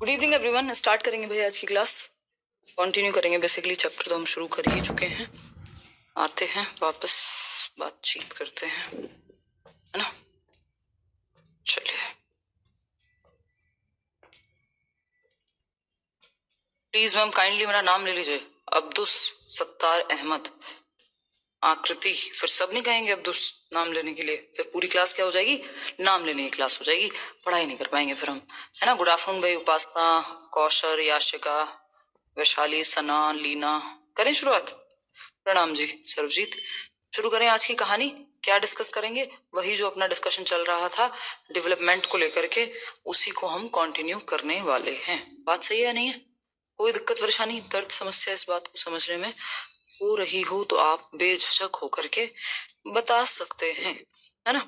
Good evening everyone. Start करेंगे भैया आज की क्लास, कंटिन्यू करेंगे। बेसिकली चैप्टर तो हम शुरू कर ही चुके हैं। आते हैं वापस, बातचीत करते हैं, है ना। चलिए, प्लीज मैम काइंडली मेरा नाम ले लीजिए। अब्दुस सत्तार अहमद। आकृति, फिर सब नहीं कहेंगे अब्दुस नाम लेने के लिए, फिर पूरी क्लास क्या हो जाएगी, नाम लेने की क्लास हो जाएगी। पढ़ाई नहीं कर पाएंगे फिर हम, है ना। गुड आफ्टरनून भाई, उपासना, कौशर, याशिका, वैशाली, सना, लीना। करें शुरुआत। प्रणाम जी सर्वजीत। शुरू करें आज की कहानी। क्या डिस्कस करेंगे? वही जो अपना डिस्कशन चल रहा था डेवलपमेंट को लेकर के, उसी को हम कंटिन्यू करने वाले हैं। बात सही है नहीं है? कोई दिक्कत परेशानी, दर्द, समस्या इस बात को समझने में हो रही हो तो आप बेझिझक होकर के बता सकते हैं, है ना।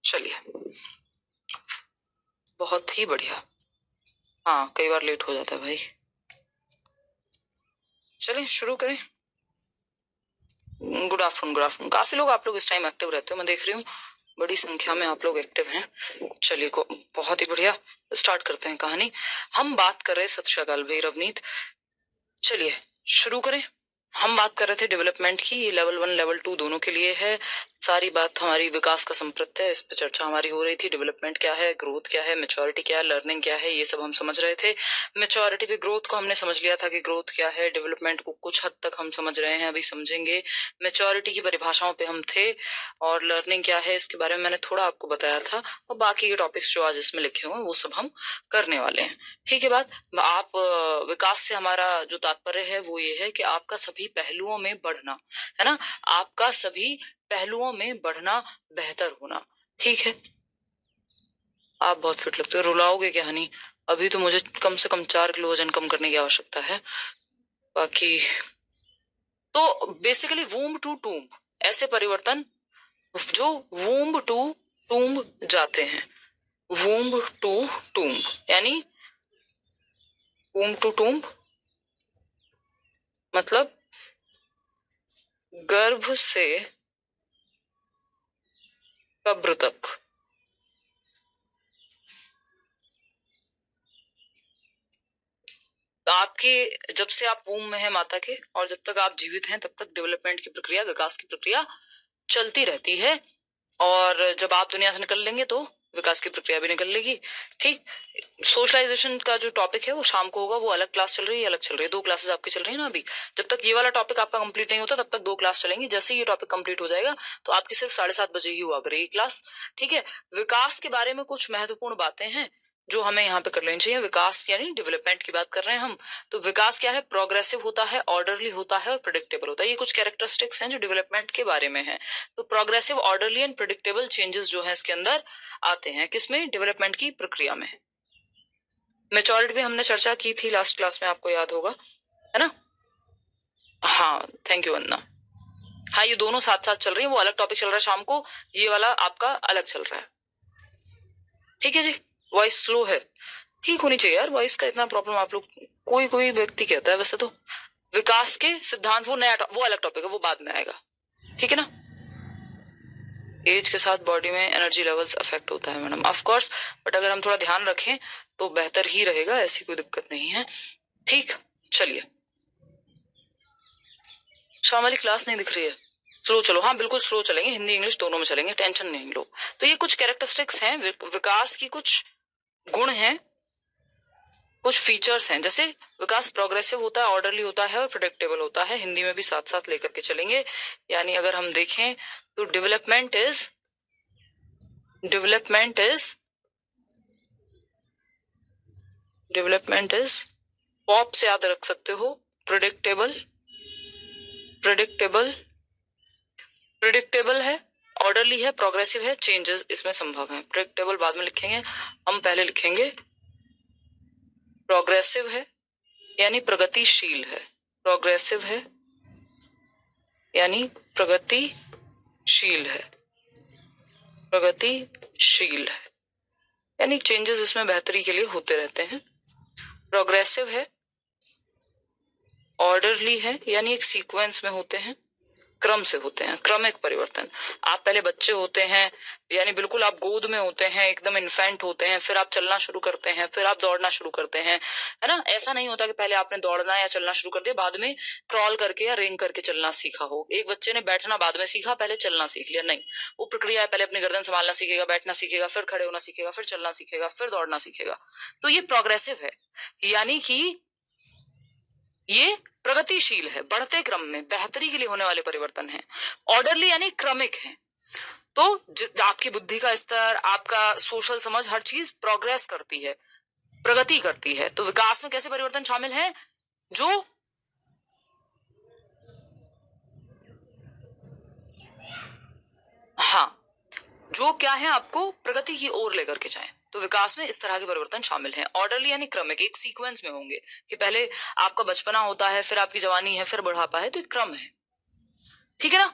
चलिए, बहुत ही बढ़िया। हाँ, कई बार लेट हो जाता है भाई। चलिए शुरू करें। Good afternoon, good afternoon. काफी लोग आप लोग इस टाइम एक्टिव रहते हो, मैं देख रही हूँ बड़ी संख्या में आप लोग एक्टिव हैं। चलिए बहुत ही बढ़िया, स्टार्ट करते हैं कहानी। हम बात कर रहे हैं, सत श्री अकाल भाई रवनीत। चलिए शुरू करें। हम बात कर रहे थे डेवलपमेंट की। ये लेवल 1 लेवल 2 दोनों के लिए है। सारी बात हमारी विकास का संप्रत्य है, इस पर चर्चा हमारी हो रही थी। डेवलपमेंट क्या है, ग्रोथ क्या है, मैच्योरिटी क्या है, लर्निंग क्या है, ये सब हम समझ रहे थे। मैच्योरिटी पे ग्रोथ को हमने समझ लिया था कि ग्रोथ क्या है। डेवलपमेंट को कुछ हद तक हम समझ रहे हैं, अभी समझेंगे। मैच्योरिटी की परिभाषाओं पे हम थे, और लर्निंग क्या है इसके बारे में मैंने थोड़ा आपको बताया था। और बाकी के टॉपिक्स जो आज इसमें लिखे हुए हैं वो सब हम करने वाले हैं। ठीक है बात। आप विकास से हमारा जो तात्पर्य है वो ये है कि आपका सभी पहलुओं में बढ़ना, है ना। आपका सभी पहलुओं में बढ़ना, बेहतर होना। ठीक है। आप बहुत फिट लगते हो। रुलाओगे क्या हनी? अभी तो मुझे कम से कम 4 किलो वजन कम करने की आवश्यकता है। बाकी तो बेसिकली वूम्ब टू टूम्ब, ऐसे परिवर्तन जो वूम्ब टू टूम्ब जाते हैं। वूम्ब टू टूम्ब यानी वूम्ब टू टूम्ब मतलब गर्भ से कब्र तक। आपके जब से आप वूम में है माता के, और जब तक आप जीवित हैं तब तक डेवलपमेंट की प्रक्रिया, विकास की प्रक्रिया चलती रहती है। और जब आप दुनिया से निकल लेंगे तो विकास की प्रक्रिया भी निकल लेगी। ठीक। सोशलाइजेशन का जो टॉपिक है वो शाम को होगा। वो अलग क्लास चल रही है, अलग चल रही है। 2 क्लासेस आपकी चल रही है ना अभी। जब तक ये वाला टॉपिक आपका कंप्लीट नहीं होता तब तक 2 क्लास चलेंगी। जैसे ही ये टॉपिक कंप्लीट हो जाएगा तो आपकी सिर्फ 7:30 बजे ही हुआ करेगी क्लास। ठीक है। विकास के बारे में कुछ महत्वपूर्ण बातें हैं जो हमें यहाँ पे कर लेनी चाहिए। विकास यानी डेवलपमेंट की बात कर रहे हैं हम। तो विकास क्या है? प्रोग्रेसिव होता है, ऑर्डरली होता है और प्रिडिक्टेबल होता है। ये कुछ कैरेक्टरिस्टिक्स हैं जो डेवलपमेंट के बारे में है। तो progressive, orderly and predictable changes जो है इसके अंदर आते हैं। किसमें? डेवलपमेंट की प्रक्रिया में। मैच्योरिटी पे हमने चर्चा की थी लास्ट क्लास में, आपको याद होगा, है ना। हाँ, थैंक यू वंदना। हाँ, ये दोनों साथ साथ चल रही है। वो अलग टॉपिक चल रहा है शाम को, ये वाला आपका अलग चल रहा है। ठीक है जी। वॉइस स्लो है, ठीक होनी चाहिए यार। वॉइस का इतना प्रॉब्लम आप लोग, कोई कोई व्यक्ति कहता है। वैसे तो विकास के सिद्धांत वो नया, वो अलग टॉपिक है, वो बाद में आएगा। ठीक है ना। एज के साथ बॉडी में एनर्जी लेवल्स अफेक्ट होता है मैडम, ऑफ कोर्स। बट अगर हम थोड़ा ध्यान रखें तो बेहतर ही रहेगा, ऐसी कोई दिक्कत नहीं है। ठीक। चलिए, शाम वाली क्लास नहीं दिख रही है। स्लो चलो। हाँ बिल्कुल स्लो चलेंगे, हिंदी इंग्लिश दोनों में चलेंगे, टेंशन नहीं लो। तो ये कुछ कैरेक्टरिस्टिक्स हैं, विकास की कुछ गुण हैं, कुछ फीचर्स हैं। जैसे विकास प्रोग्रेसिव होता है, ऑर्डरली होता है और प्रिडिक्टेबल होता है। हिंदी में भी साथ साथ लेकर के चलेंगे। यानी अगर हम देखें तो डेवलपमेंट इज पॉप से याद रख सकते हो। प्रिडिक्टेबल है, ऑर्डरली है, प्रोग्रेसिव है, चेंजेस इसमें संभव है। प्रिडिक्टेबल बाद में लिखेंगे, हम पहले लिखेंगे प्रोग्रेसिव है यानी प्रगतिशील है। प्रोग्रेसिव है यानी प्रगतिशील है। यानी चेंजेस इसमें बेहतरी के लिए होते रहते हैं। प्रोग्रेसिव है, ऑर्डरली है यानी एक सीक्वेंस में होते हैं। क्रम से होते हैं, क्रमिक परिवर्तन। आप पहले बच्चे होते हैं, यानी बिल्कुल आप गोद में होते हैं, एकदम इन्फेंट होते हैं, फिर आप चलना शुरू करते हैं, फिर आप दौड़ना शुरू करते हैं, है ना। ऐसा नहीं होता कि पहले आपने दौड़ना या चलना शुरू कर दिया, बाद में क्रॉल करके या रेंग करके चलना सीखा हो। एक बच्चे ने बैठना बाद में सीखा, पहले चलना सीख लिया, नहीं। वो प्रक्रिया है, पहले अपनी गर्दन संभालना सीखेगा, बैठना सीखेगा, फिर खड़े होना सीखेगा, फिर चलना सीखेगा, फिर दौड़ना सीखेगा। तो ये प्रोग्रेसिव है, यानी कि ये प्रगतिशील है, बढ़ते क्रम में बेहतरी के लिए होने वाले परिवर्तन है। ऑर्डरली यानी क्रमिक है। तो आपकी बुद्धि का स्तर, आपका सोशल समझ, हर चीज प्रोग्रेस करती है, प्रगति करती है। तो विकास में कैसे परिवर्तन शामिल है? जो हाँ, जो क्या है, आपको प्रगति की ओर लेकर के जाए। तो विकास में इस तरह के परिवर्तन शामिल हैं। ऑर्डरली यानी क्रमिक, एक सीक्वेंस में होंगे कि पहले आपका बचपना होता है, फिर आपकी जवानी है, फिर बुढ़ापा है। तो एक क्रम है, ठीक है ना।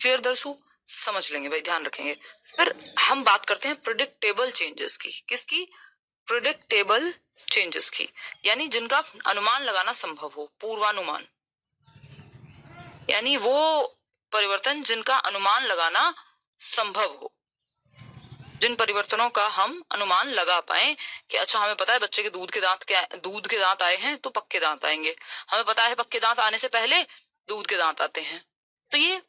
फिर दर्शु समझ लेंगे भाई, ध्यान रखेंगे। फिर हम बात करते हैं प्रिडिक्टेबल चेंजेस की। किसकी? प्रिडिक्टेबल चेंजेस की, यानी जिनका अनुमान लगाना संभव हो, पूर्वानुमान। यानी वो परिवर्तन जिनका अनुमान लगाना संभव हो, जिन परिवर्तनों का हम अनुमान लगा पाए कि अच्छा, हमें पता है बच्चे के दूध के दांत आए हैं तो पक्के दांत आएंगे, हमें पता है पक्के दांत आने से पहले दूध के दांत आते हैं। तो ये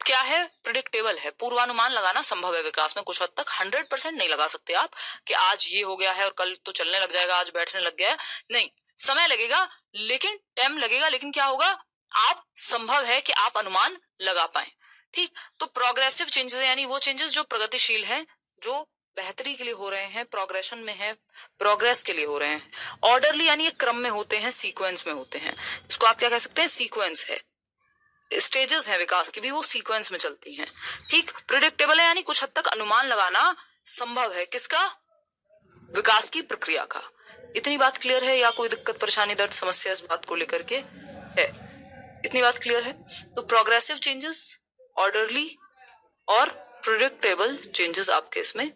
क्या है? प्रिडिक्टेबल है, पूर्वानुमान लगाना संभव है विकास में। कुछ हद तक 100% नहीं लगा सकते आप कि आज ये हो गया है और कल तो चलने लग जाएगा, आज बैठने लग गया है, नहीं। समय लगेगा, लेकिन टाइम लगेगा, लेकिन क्या होगा, आप संभव है कि आप अनुमान लगा पाए। ठीक, तो प्रोग्रेसिव चेंजेस यानी वो चेंजेस जो प्रगतिशील हैं, जो बेहतरी के लिए हो रहे हैं, प्रोग्रेशन में है, प्रोग्रेस के लिए हो रहे हैं। ऑर्डरली यानी ये क्रम में होते हैं, सीक्वेंस में होते हैं। इसको आप क्या कह सकते हैं? सीक्वेंस है। स्टेजेस हैं विकास की भी, वो सीक्वेंस में चलती हैं। ठीक, प्रिडिक्टेबल है यानी कुछ हद तक अनुमान लगाना संभव है। किसका? विकास की प्रक्रिया का। इतनी बात क्लियर है या कोई दिक्कत, परेशानी, दर्द, समस्या इस बात को लेकर के है? इतनी बात क्लियर है। तो प्रोग्रेसिव चेंजेस, ऑर्डरली और प्रिडिक्टेबल चेंजेस आपके इसमें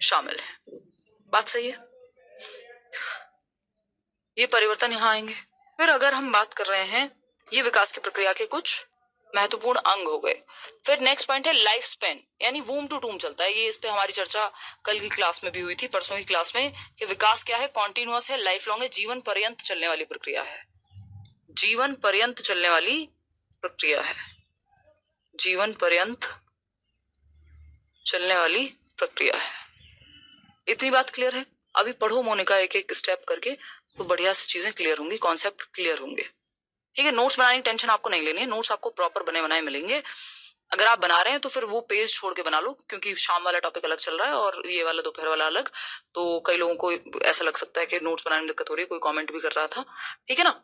शामिल है। बात सही है? ये परिवर्तन यहां आएंगे। फिर अगर हम बात कर रहे हैं, ये विकास की प्रक्रिया के कुछ महत्वपूर्ण अंग हो गए। फिर नेक्स्ट पॉइंट है लाइफ स्पेन, यानी वूम टू टूम चलता है। ये इस पे हमारी चर्चा कल की क्लास में भी हुई थी, परसों की क्लास में, कि विकास क्या है? कॉन्टिन्यूअस है, लाइफ लॉन्ग है, जीवन पर्यंत चलने वाली प्रक्रिया है। जीवन पर्यंत चलने वाली प्रक्रिया है, जीवन पर्यंत चलने वाली प्रक्रिया है। इतनी बात क्लियर है? अभी पढ़ो मोनिका एक एक स्टेप करके, तो बढ़िया से चीजें क्लियर होंगी, कॉन्सेप्ट क्लियर होंगे। ठीक है, नोट्स बनाने की टेंशन आपको नहीं लेनी है, नोट्स आपको प्रॉपर बने बनाए मिलेंगे। अगर आप बना रहे हैं तो फिर वो पेज छोड़ के बना लो, क्योंकि शाम वाला टॉपिक अलग चल रहा है और ये वाला दोपहर वाला अलग। तो कई लोगों को ऐसा लग सकता है कि नोट्स बनाने में दिक्कत हो रही है, कोई कमेंट भी कर रहा था। ठीक है ना।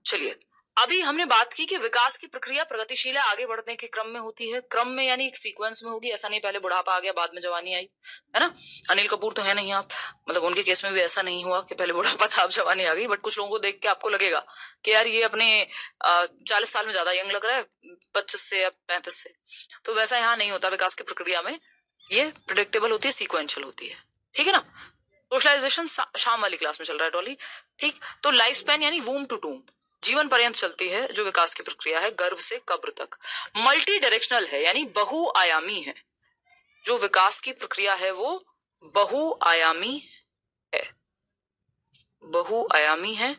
चलिए, अभी हमने बात की कि विकास की प्रक्रिया प्रगतिशील है, आगे बढ़ने के क्रम में होती है। क्रम में यानी एक सीक्वेंस में होगी, ऐसा नहीं पहले बुढ़ापा आ गया बाद में जवानी आई, है ना। अनिल कपूर तो है नहीं आप, मतलब उनके केस में भी ऐसा नहीं हुआ कि पहले बुढ़ापा था अब जवानी आ गई। बट कुछ लोगों को देख के आपको लगेगा कि यार ये अपने 40 साल में ज्यादा यंग लग रहा है, 25 से या 35 से। तो वैसा यहाँ नहीं होता विकास की प्रक्रिया में, ये प्रिडिक्टेबल होती है, सीक्वेंशियल होती है। ठीक है ना। सोशलाइजेशन शाम वाली क्लास में चल रहा है डॉली। ठीक, तो लाइफ स्पैन यानी वूम टू टूम, जीवन पर्यंत चलती है जो विकास की प्रक्रिया है, गर्भ से कब्र तक। मल्टी डायरेक्शनल है, यानी बहुआयामी है। जो विकास की प्रक्रिया है वो बहुआयामी है, बहुआयामी है।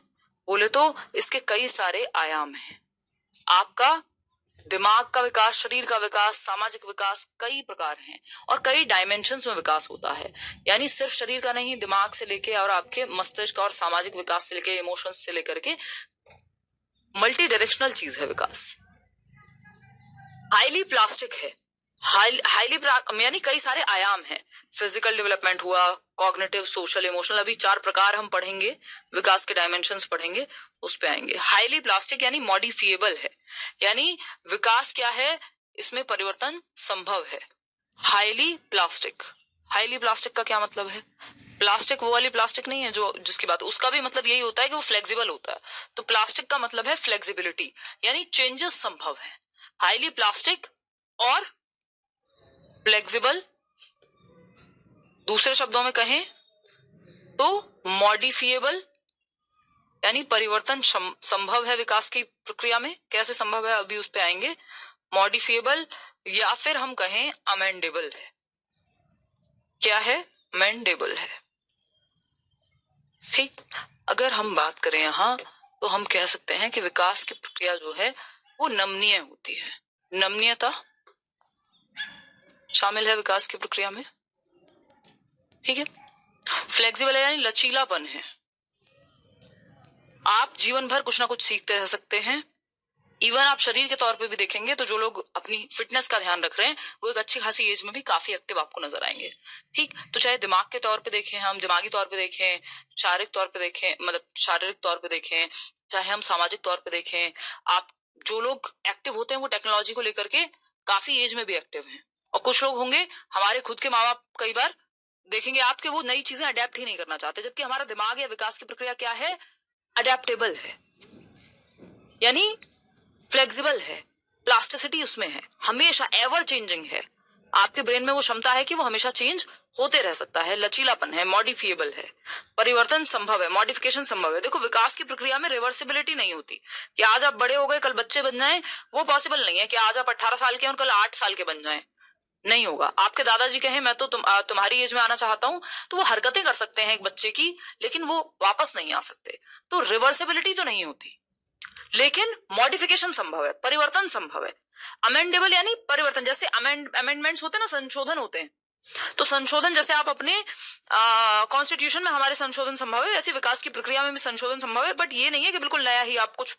बोले तो इसके कई सारे आयाम हैं। आपका दिमाग का विकास, शरीर का विकास, सामाजिक विकास, कई प्रकार हैं और कई डायमेंशंस में विकास होता है। यानी सिर्फ शरीर का नहीं, दिमाग से लेके और आपके मस्तिष्क और सामाजिक विकास से लेके, इमोशंस से लेकर के, मल्टी डायरेक्शनल चीज है विकास। हाईली प्लास्टिक है, हाईली यानी कई सारे आयाम हैं। फिजिकल डेवलपमेंट हुआ, कॉग्निटिव, सोशल, इमोशनल, अभी 4 प्रकार हम पढ़ेंगे, विकास के डायमेंशंस पढ़ेंगे, उस पे आएंगे। हाईली प्लास्टिक यानी मॉडिफिएबल है, यानी विकास क्या है, इसमें परिवर्तन संभव है। हाईली प्लास्टिक, हाईली प्लास्टिक का क्या मतलब है? प्लास्टिक वो वाली प्लास्टिक नहीं है जो जिसकी बात, उसका भी मतलब यही होता है कि वो फ्लेक्सिबल होता है। तो प्लास्टिक का मतलब है फ्लेक्सिबिलिटी, यानी चेंजेस संभव है। हाईली प्लास्टिक और फ्लेक्सिबल, दूसरे शब्दों में कहें तो मॉडिफिएबल यानी परिवर्तन संभव है विकास की प्रक्रिया में। कैसे संभव है, अभी उस पे आएंगे। मॉडिफिएबल या फिर हम कहें अमेंडेबल है। क्या है, अमेंडेबल है। ठीक, अगर हम बात करें यहाँ तो हम कह सकते हैं कि विकास की प्रक्रिया जो है वो नमनीय होती है। नमनीयता शामिल है विकास की प्रक्रिया में। ठीक है, फ्लेक्सिबल है यानी लचीलापन है। आप जीवन भर कुछ ना कुछ सीखते रह सकते हैं। इवन आप शरीर के तौर पे भी देखेंगे तो जो लोग अपनी फिटनेस का ध्यान रख रहे हैं वो एक अच्छी खासी एज में भी काफी एक्टिव आपको नजर आएंगे। ठीक, तो चाहे दिमाग के तौर पे देखें, हम दिमागी तौर पे देखें, शारीरिक तौर पे देखें, मतलब शारीरिक तौर पे देखें, चाहे हम सामाजिक तौर पे देखें, आप जो लोग एक्टिव होते हैं वो टेक्नोलॉजी को लेकर के काफी एज में भी एक्टिव हैं। और कुछ लोग होंगे, हमारे खुद के माँ बाप कई बार देखेंगे आपके, वो नई चीजें अडेप्ट ही नहीं करना चाहते, जबकि हमारा दिमाग या विकास की प्रक्रिया क्या है, अडेप्टेबल है, यानी फ्लेक्सिबल है, प्लास्टिसिटी उसमें है, हमेशा एवर चेंजिंग है। आपके ब्रेन में वो क्षमता है कि वो हमेशा चेंज होते रह सकता है, लचीलापन है, मॉडिफिएबल है, परिवर्तन संभव है, मॉडिफिकेशन संभव है। देखो, विकास की प्रक्रिया में रिवर्सिबिलिटी नहीं होती कि आज आप बड़े हो गए कल बच्चे बन जाएं, वो पॉसिबल नहीं है कि आज आप 18 साल के हैं और कल 8 साल के बन जाएं, नहीं होगा। आपके दादाजी कहें मैं तो तुम्हारी एज में आना चाहता हूं, तो वो हरकतें कर सकते हैं एक बच्चे की, लेकिन वो वापस नहीं आ सकते। तो रिवर्सिबिलिटी तो नहीं होती, लेकिन मॉडिफिकेशन संभव है, परिवर्तन संभव है। अमेंडेबल यानी परिवर्तन, जैसे अमेंडमेंट्स होते हैं ना, संशोधन होते हैं, तो संशोधन जैसे आप अपने कॉन्स्टिट्यूशन में हमारे संशोधन संभव है, वैसे विकास की प्रक्रिया में भी संशोधन संभव है, बट ये नहीं है कि बिल्कुल नया ही आप कुछ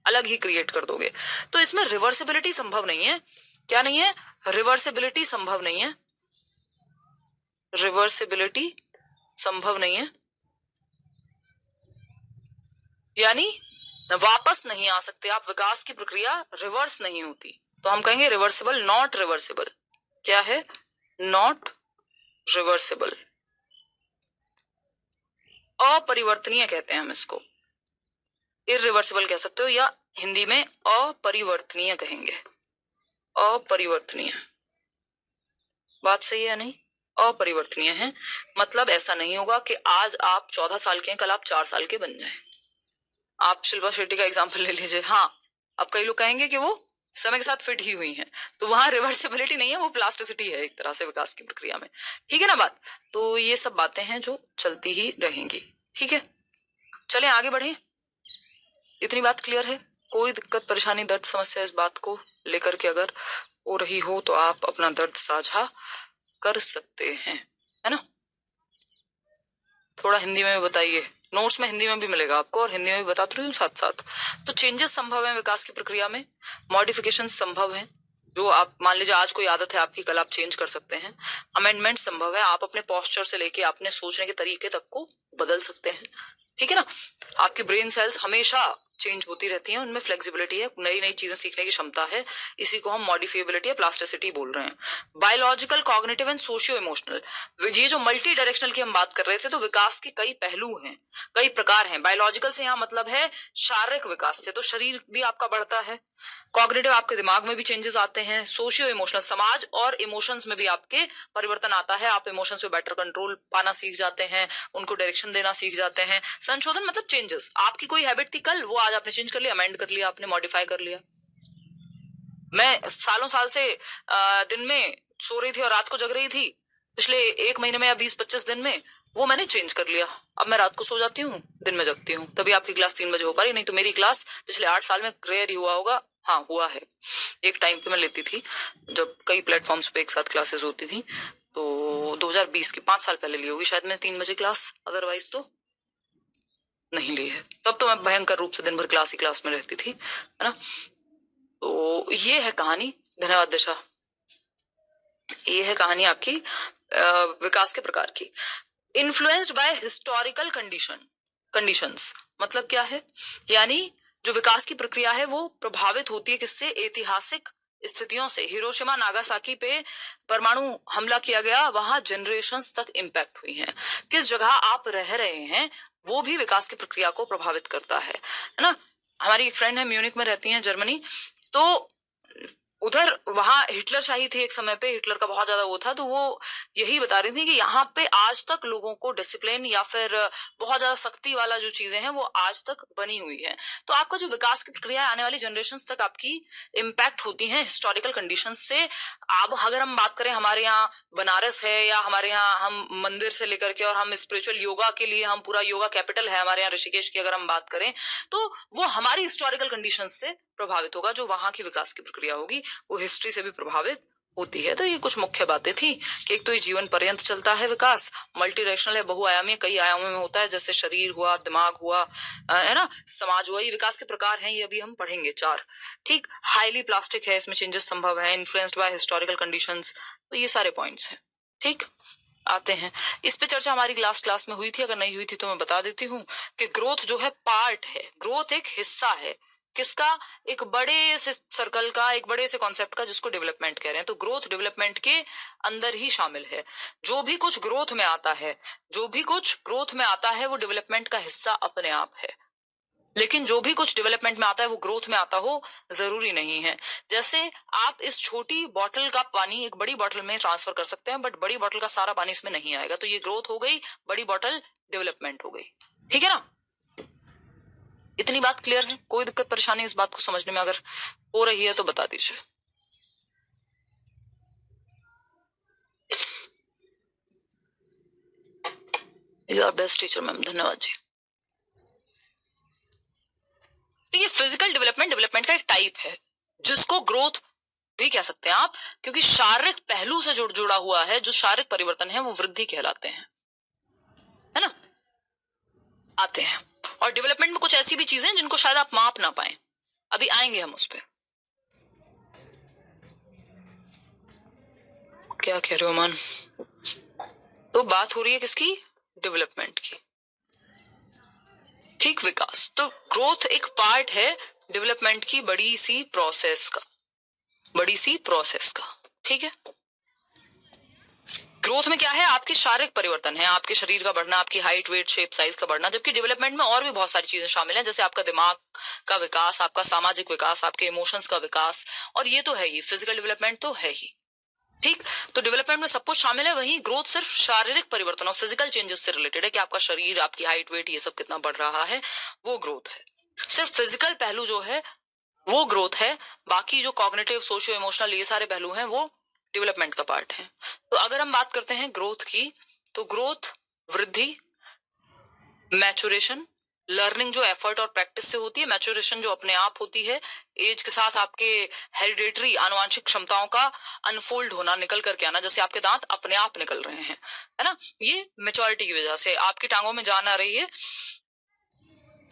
अलग ही क्रिएट कर दोगे। तो इसमें रिवर्सिबिलिटी संभव नहीं है। क्या नहीं है, रिवर्सिबिलिटी संभव नहीं है, रिवर्सिबिलिटी संभव नहीं है, यानी वापस नहीं आ सकते आप, विकास की प्रक्रिया रिवर्स नहीं होती, तो हम कहेंगे रिवर्सिबल, नॉट रिवर्सिबल। क्या है, नॉट रिवर्सिबल, अपरिवर्तनीय कहते हैं हम इसको, इररिवर्सिबल कह सकते हो, या हिंदी में अपरिवर्तनीय कहेंगे, अपरिवर्तनीय। बात सही है नहीं, अपरिवर्तनीय है, मतलब ऐसा नहीं होगा कि आज आप 14 साल के हैं कल आप 4 साल के बन जाए। आप शिल्पा शेट्टी का एग्जाम्पल ले लीजिए, हाँ, अब कई लोग कहेंगे कि वो समय के साथ फिट ही हुई हैं, तो वहां रिवर्सिबिलिटी नहीं है, वो प्लास्टिसिटी है एक तरह से विकास की प्रक्रिया में। ठीक है ना बात, तो ये सब बातें हैं जो चलती ही रहेंगी। ठीक है, चलें आगे बढ़े, इतनी बात क्लियर है। कोई दिक्कत परेशानी दर्द समस्या इस बात को लेकर के अगर हो रही हो तो आप अपना दर्द साझा कर सकते हैं, है ना। थोड़ा हिंदी में भी बताइए, नोट्स में हिंदी में भी मिलेगा आपको और हिंदी में भी बता रही हूँ साथ साथ। तो चेंजेस संभव है विकास की प्रक्रिया में, मॉडिफिकेशन संभव है, जो आप मान लीजिए आज कोई आदत है आपकी, कल आप चेंज कर सकते हैं। अमेंडमेंट संभव है, आप अपने पोस्चर से लेके अपने सोचने के तरीके तक को बदल सकते हैं। ठीक है ना, आपकी ब्रेन सेल्स हमेशा चेंज होती रहती हैं, उनमें फ्लेक्सिबिलिटी है, नई नई चीजें सीखने की क्षमता है, इसी को हम मॉडिफिएबिलिटी या प्लास्टिसिटी बोल रहे हैं। Biological, cognitive and socio emotional, ये जो मल्टी डायरेक्शनल की हम बात कर रहे थे, तो विकास के कई पहलू हैं, कई प्रकार हैं। बायोलॉजिकल से यहाँ मतलब है शारीरिक विकास से, तो शरीर भी आपका बढ़ता है। कॉग्निटिव, आपके दिमाग में भी चेंजेस आते हैं। सोशियो इमोशनल, समाज और इमोशंस में भी आपके परिवर्तन आता है, आप इमोशंस पे बेटर कंट्रोल पाना सीख जाते हैं, उनको डायरेक्शन देना सीख जाते हैं। संशोधन मतलब चेंजेस, आपकी कोई हैबिट थी कल, वो आज आपने चेंज कर लिया, अमेंड कर लिया, आपने मॉडिफाई कर लिया। मैं सालों साल से दिन में सो रही थी और रात को जग रही थी, पिछले 1 महीने में या 20-25 दिन में वो मैंने चेंज कर लिया, अब मैं रात को सो जाती हूँ, दिन में जगती हूँ, तभी आपकी क्लास 3 बजे हो पा रही, नहीं तो मेरी क्लास पिछले 8 साल में रेयर ही हुआ होगा। हाँ, हुआ है, एक टाइम पे मैं लेती थी जब कई प्लेटफॉर्म्स पे एक साथ क्लासेस होती थी, तो 2020 के 5 साल पहले ली होगी शायद मैं 3 बजे क्लास, अदरवाइज तो नहीं ली है। तब तो मैं भयंकर रूप से दिन भर क्लास ही क्लास में रहती थी, है ना। तो ये है कहानी, धन्यवाद दिशा। ये है कहानी आपकी विकास के प्रकार की। इन्फ्लुएंस्ड बाय हिस्टोरिकल कंडीशंस मतलब क्या है, यानी जो विकास की प्रक्रिया है वो प्रभावित होती है किससे, ऐतिहासिक स्थितियों से। हिरोशिमा नागासाकी पे परमाणु हमला किया गया, वहां जनरेशंस तक इम्पैक्ट हुई है। किस जगह आप रह रहे हैं वो भी विकास की प्रक्रिया को प्रभावित करता है ना। हमारी एक फ्रेंड है, म्यूनिक में रहती है, जर्मनी, तो उधर वहां हिटलरशाही थी एक समय पे, हिटलर का बहुत ज्यादा वो था, तो वो यही बता रही थी कि यहाँ पे आज तक लोगों को डिसिप्लिन या फिर बहुत ज्यादा सख्ती वाला जो चीजें हैं वो आज तक बनी हुई है। तो आपका जो विकास की प्रक्रिया आने वाली जनरेशन तक आपकी इम्पैक्ट होती है हिस्टोरिकल कंडीशन से। अब अगर हम बात करें, हमारे यहाँ बनारस है या हमारे यहाँ हम मंदिर से लेकर के, और हम स्पिरिचुअल योगा के लिए हम पूरा योगा कैपिटल है हमारे यहाँ ऋषिकेश की अगर हम बात करें, तो वो हमारी हिस्टोरिकल कंडीशन से प्रभावित होगा। जो वहां की विकास की प्रक्रिया होगी वो हिस्ट्री से भी प्रभावित होती है। तो ये कुछ मुख्य बातें थी कि एक तो ये जीवन पर्यंत चलता है विकास, मल्टी डायरेक्शनल है, बहुआयामी, कई आयामों में होता है, जैसे शरीर हुआ, दिमाग हुआ, है ना, समाज हुआ। ये विकास के प्रकार हैं, ये अभी हम पढ़ेंगे 4। ठीक, हाईली प्लास्टिक है, इसमें चेंजेस संभव है, इन्फ्लुएंस्ड बाय हिस्टोरिकल कंडीशंस। तो ये सारे पॉइंट्स हैं। ठीक, आते हैं इस पे चर्चा हमारी लास्ट क्लास में हुई थी, अगर नहीं हुई थी तो मैं बता देती हूँ कि ग्रोथ जो है पार्ट है, ग्रोथ एक हिस्सा है किसका, एक बड़े से सर्कल का, एक बड़े से कॉन्सेप्ट का, जिसको डेवलपमेंट कह रहे हैं। तो ग्रोथ डेवलपमेंट के अंदर ही शामिल है। जो भी कुछ ग्रोथ में आता है, जो भी कुछ ग्रोथ में आता है वो डेवलपमेंट का हिस्सा अपने आप है। लेकिन जो भी कुछ डेवलपमेंट में आता है वो ग्रोथ में आता हो जरूरी नहीं है। जैसे आप इस छोटी बॉटल का पानी एक बड़ी बॉटल में ट्रांसफर कर सकते हैं, बट बड़ी बॉटल का सारा पानी इसमें नहीं आएगा, तो ये ग्रोथ हो गई, बड़ी बॉटल डेवलपमेंट हो गई। ठीक है ना, इतनी बात क्लियर है? कोई दिक्कत परेशानी इस बात को समझने में अगर हो रही है तो बता दीजिए। You are best teacher ma'am, धन्यवाद जी। तो ये फिजिकल डेवलपमेंट का एक टाइप है जिसको ग्रोथ भी कह सकते हैं आप, क्योंकि शारीरिक पहलू से जुड़ा हुआ है। जो शारीरिक परिवर्तन है वो वृद्धि कहलाते हैं, है ना। आते हैं, और डेवलपमेंट में कुछ ऐसी भी चीजें जिनको शायद आप माप ना पाए, अभी आएंगे हम उस पर। क्या कह रहे हो अमन? तो बात हो रही है किसकी? डेवलपमेंट की। ठीक, विकास। तो ग्रोथ एक पार्ट है डेवलपमेंट की, बड़ी सी प्रोसेस का, बड़ी सी प्रोसेस का। ठीक है, ग्रोथ में क्या है? आपके शारीरिक परिवर्तन है, आपके शरीर का बढ़ना, आपकी हाइट, वेट, शेप, साइज का बढ़ना। जबकि डेवलपमेंट में और भी बहुत सारी चीजें शामिल हैं, जैसे आपका दिमाग का विकास, आपका सामाजिक विकास, आपके इमोशंस का विकास, और ये तो है ही, फिजिकल डेवलपमेंट तो है ही। ठीक, तो डेवलपमेंट में सब कुछ शामिल है। वहीं ग्रोथ सिर्फ शारीरिक परिवर्तन और फिजिकल चेंजेस से रिलेटेड है कि आपका शरीर, आपकी हाइट, वेट, ये सब कितना बढ़ रहा है, वो ग्रोथ है। सिर्फ फिजिकल पहलू जो है वो ग्रोथ है, बाकी जो कॉग्निटिव, सोशियो इमोशनल, ये सारे पहलू हैं वो डेवलपमेंट का पार्ट है। तो अगर हम बात करते हैं ग्रोथ की, तो ग्रोथ वृद्धि, मैचुरेशन, लर्निंग जो एफर्ट और प्रैक्टिस से होती है, मैचुरेशन जो अपने आप होती है, एज के साथ आपके हेरिडेटरी आनुवंशिक क्षमताओं का अनफोल्ड होना, निकल करके आना, जैसे आपके दांत अपने आप निकल रहे हैं, है ना, ये मेच्योरिटी की वजह से। आपकी टांगों में जान आ रही है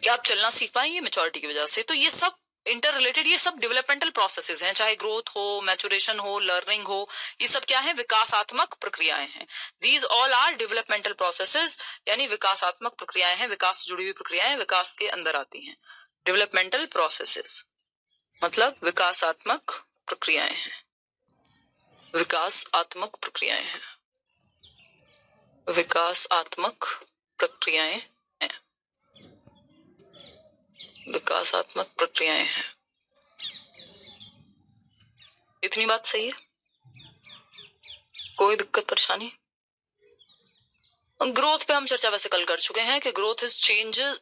कि आप चलना सीख पाए, ये मेच्योरिटी की वजह से। तो ये सब इंटर रिलेटेड, ये सब डेवलपमेंटल प्रोसेसेस हैं, चाहे ग्रोथ हो, मैचुरेशन हो, लर्निंग हो, ये सब क्या है? विकासात्मक प्रक्रियाएं हैं। These all are developmental processes, यानी विकासात्मक प्रक्रियाएं हैं, विकास से जुड़ी हुई प्रक्रियाएं विकास के अंदर आती हैं। डेवलपमेंटल प्रोसेसेस मतलब विकासात्मक प्रक्रियाएं हैं, विकासात्मक प्रक्रियाएं हैं, विकासात्मक प्रक्रियाएं हैं, विकासात्मक प्रक्रियाएं हैं। इतनी बात सही है? कोई दिक्कत परेशानी? ग्रोथ पे हम चर्चा वैसे कल कर चुके हैं कि growth is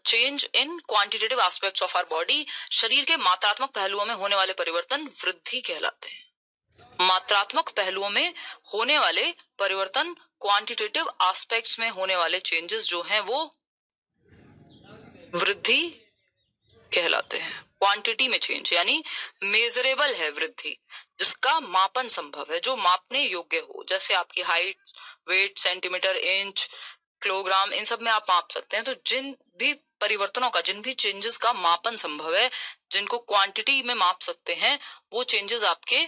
change in quantitative aspects of our body. शरीर के मात्रात्मक पहलुओं में होने वाले परिवर्तन वृद्धि कहलाते हैं। मात्रात्मक पहलुओं में होने वाले परिवर्तन, क्वांटिटेटिव एस्पेक्ट्स में होने वाले चेंजेस जो हैं वो वृद्धि कहलाते हैं। क्वांटिटी में चेंज यानी मेजरेबल है वृद्धि, जिसका मापन संभव है, जो मापने योग्य हो, जैसे आपकी height, weight, centimetre, inch, kilogram, इन सब में आप माप सकते हैं। तो जिन भी परिवर्तनों का, जिन भी चेंजेस का मापन संभव है, जिनको क्वांटिटी में माप सकते हैं, वो चेंजेस आपके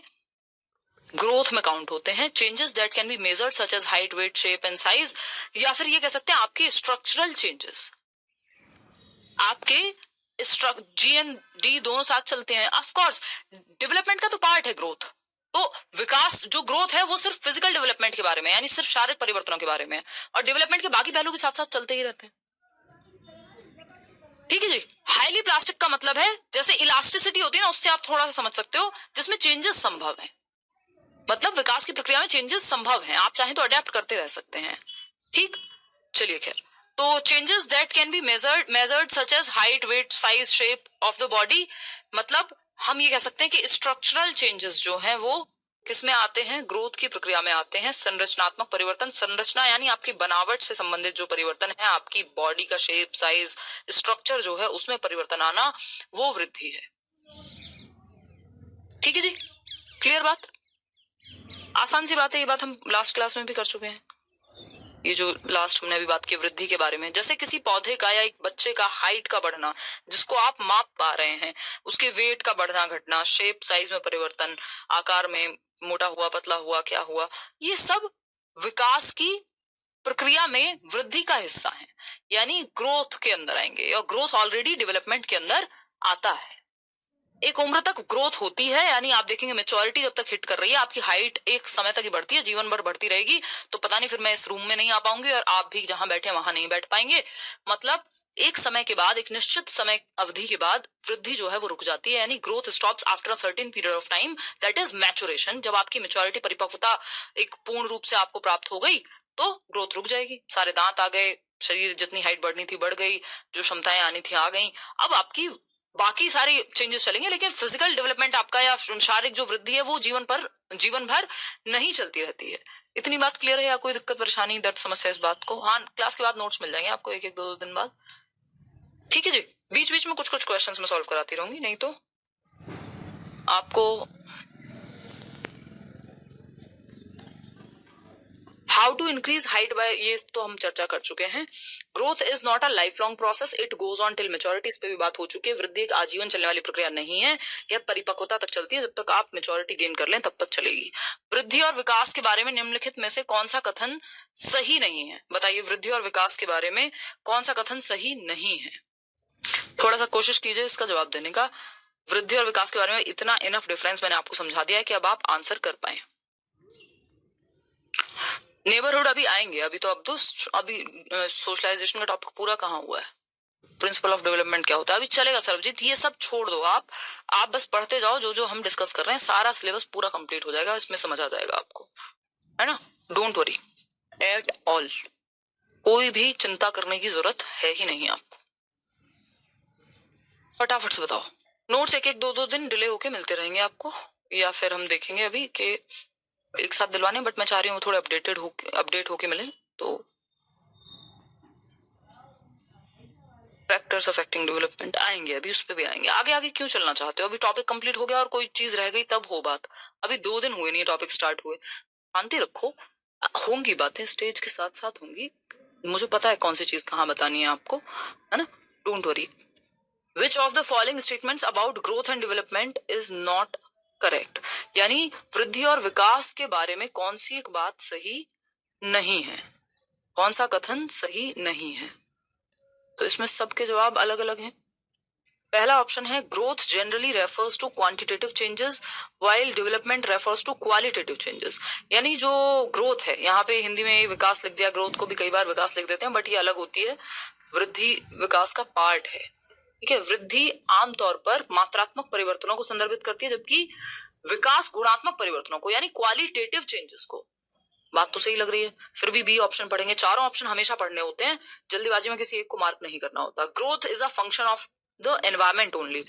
ग्रोथ में काउंट होते हैं। Changes that can be measured such as height, weight, shape and size, या फिर ये कह सकते हैं आपके स्ट्रक्चरल चेंजेस, आपके GND दोनों साथ चलते हैं। ऑफ कोर्स डेवलपमेंट का तो पार्ट है ग्रोथ। तो विकास जो ग्रोथ है वो सिर्फ फिजिकल डेवलपमेंट के बारे में, यानी सिर्फ शारीरिक परिवर्तनों के बारे में, और डेवलपमेंट के बाकी पहलू भी साथ साथ चलते ही रहते हैं। ठीक है जी। हाईली प्लास्टिक का मतलब है जैसे इलास्टिसिटी होती है ना, उससे आप थोड़ा सा समझ सकते हो, जिसमें चेंजेस संभव है। मतलब विकास की प्रक्रिया में चेंजेस संभव हैं, आप चाहें तो अडेप्ट करते रह सकते हैं। ठीक, चलिए खैर, तो changes that can be measured such as height, weight, size, shape of the body. मतलब हम ये कह सकते हैं कि स्ट्रक्चरल चेंजेस जो हैं वो किसमें आते हैं, ग्रोथ की प्रक्रिया में आते हैं। संरचनात्मक परिवर्तन, संरचना यानी आपकी बनावट से संबंधित जो परिवर्तन है, आपकी बॉडी का शेप, साइज, स्ट्रक्चर जो है उसमें परिवर्तन आना, वो वृद्धि है। ठीक है जी, क्लियर बात, आसान सी बात है। ये बात हम लास्ट क्लास में भी कर चुके हैं। ये जो लास्ट हमने अभी बात की वृद्धि के बारे में, जैसे किसी पौधे का या एक बच्चे का हाइट का बढ़ना जिसको आप माप पा रहे हैं, उसके वेट का बढ़ना घटना, शेप साइज में परिवर्तन, आकार में मोटा हुआ पतला हुआ क्या हुआ, ये सब विकास की प्रक्रिया में वृद्धि का हिस्सा है, यानी ग्रोथ के अंदर आएंगे, और ग्रोथ ऑलरेडी डेवलपमेंट के अंदर आता है। एक उम्र तक ग्रोथ होती है, यानी आप देखेंगे मेच्योरिटी जब तक हिट कर रही है, आपकी हाइट एक समय तक ही बढ़ती है, जीवन भर बढ़ती रहेगी। तो पता नहीं फिर मैं इस रूम में नहीं आ पाऊंगी और आप भी जहां बैठे वहां नहीं बैठ पाएंगे। मतलब एक समय के बाद, एक निश्चित समय अवधि के बाद वृद्धि जो है वो रुक जाती है, यानी growth stops after a certain period of time, that is maturation. जब आपकी मेच्योरिटी, परिपक्वता एक पूर्ण रूप से आपको प्राप्त हो गई तो ग्रोथ रुक जाएगी। सारे दांत आ गए, शरीर जितनी हाइट बढ़नी थी बढ़ गई, जो क्षमताएं आनी थी आ गई, अब आपकी बाकी सारे चेंजेस चलेंगे, लेकिन फिजिकल डेवलपमेंट आपका या शारीरिक जो वृद्धि है वो जीवन भर नहीं चलती रहती है। इतनी बात क्लियर है या कोई दिक्कत परेशानी दर्द समस्या इस बात को? हाँ, क्लास के बाद नोट्स मिल जाएंगे आपको एक एक दो दिन बाद। ठीक है जी, बीच बीच में कुछ कुछ क्वेश्चंस में सॉल्व कराती रहूंगी, नहीं तो आपको how to increase height by, ये तो हम चर्चा कर चुके हैं। Growth is not a life long process, it goes on till maturity, इस पे भी बात हो चुकी है। वृद्धि एक आजीवन चलने वाली प्रक्रिया नहीं है, यह परिपक्वता तक चलती है, जब तक आप मेच्योरिटी गेन कर लें तब तक चलेगी। वृद्धि और विकास के बारे में निम्नलिखित में से कौन सा कथन सही नहीं है? बताइए, वृद्धि और विकास के बारे में कौन सा कथन सही नहीं है? थोड़ा सा कोशिश कीजिए इसका जवाब देने का। वृद्धि और विकास के बारे में इतना इनफ डिफरेंस मैंने आपको समझा दिया है कि अब आप आंसर कर पाए। नेबरहुड अभी आएंगे, अभी तो अभी सोशलाइजेशन का टॉपिक पूरा कहाँ हुआ है, प्रिंसिपल ऑफ डेवलपमेंट क्या होता है, अभी चलेगा। सर्वजीत ये सब छोड़ दो, आप बस पढ़ते जाओ, जो जो हम डिस्कस कर रहे हैं सारा सिलेबस पूरा कंप्लीट हो जाएगा, इसमें समझ आ जाएगा आपको, है ना। डोंट वरी एट ऑल, कोई भी चिंता करने की जरूरत है ही नहीं आपको। फटाफट से बताओ, नोट्स एक एक दो दिन डिले होके मिलते रहेंगे आपको, या फिर हम देखेंगे अभी कि एक साथ दिलवाने, बट मैं चाह रही हूँ थोड़े अपडेट होके मिले। तो फैक्टर्स अफेक्टिंग डेवलपमेंट आएंगे, अभी उस पर भी आएंगे। आगे आगे क्यों चलना चाहते हो? अभी टॉपिक कंप्लीट हो गया और कोई चीज रह गई तब हो बात। अभी 2 दिन हुए नहीं टॉपिक स्टार्ट हुए, शांति रखो, होंगी बातें स्टेज के साथ साथ होंगी, मुझे पता है कौन सी चीज कहाँ बतानी है आपको, है ना। Don't worry. Which of the following statements about growth and development is not correct, यानी वृद्धि और विकास के बारे में कौन सी एक बात सही नहीं है, कौन सा कथन सही नहीं है? तो इसमें सबके जवाब अलग अलग हैं। पहला ऑप्शन है, growth generally refers to quantitative changes while development refers to qualitative changes. यानी जो ग्रोथ है, यहाँ पे हिंदी में विकास लिख दिया, ग्रोथ को भी कई बार विकास लिख देते हैं, बट ये अलग होती है, वृद्धि विकास का पार्ट है। ठीक है, वृद्धि आमतौर पर मात्रात्मक परिवर्तनों को संदर्भित करती है, जबकि विकास गुणात्मक परिवर्तनों को, यानी क्वालिटेटिव चेंजेस को। बात तो सही लग रही है, फिर भी बी ऑप्शन पढ़ेंगे। चारों ऑप्शन हमेशा पढ़ने होते हैं, जल्दीबाजी में किसी एक को मार्क नहीं करना होता। Growth is a function of the environment only.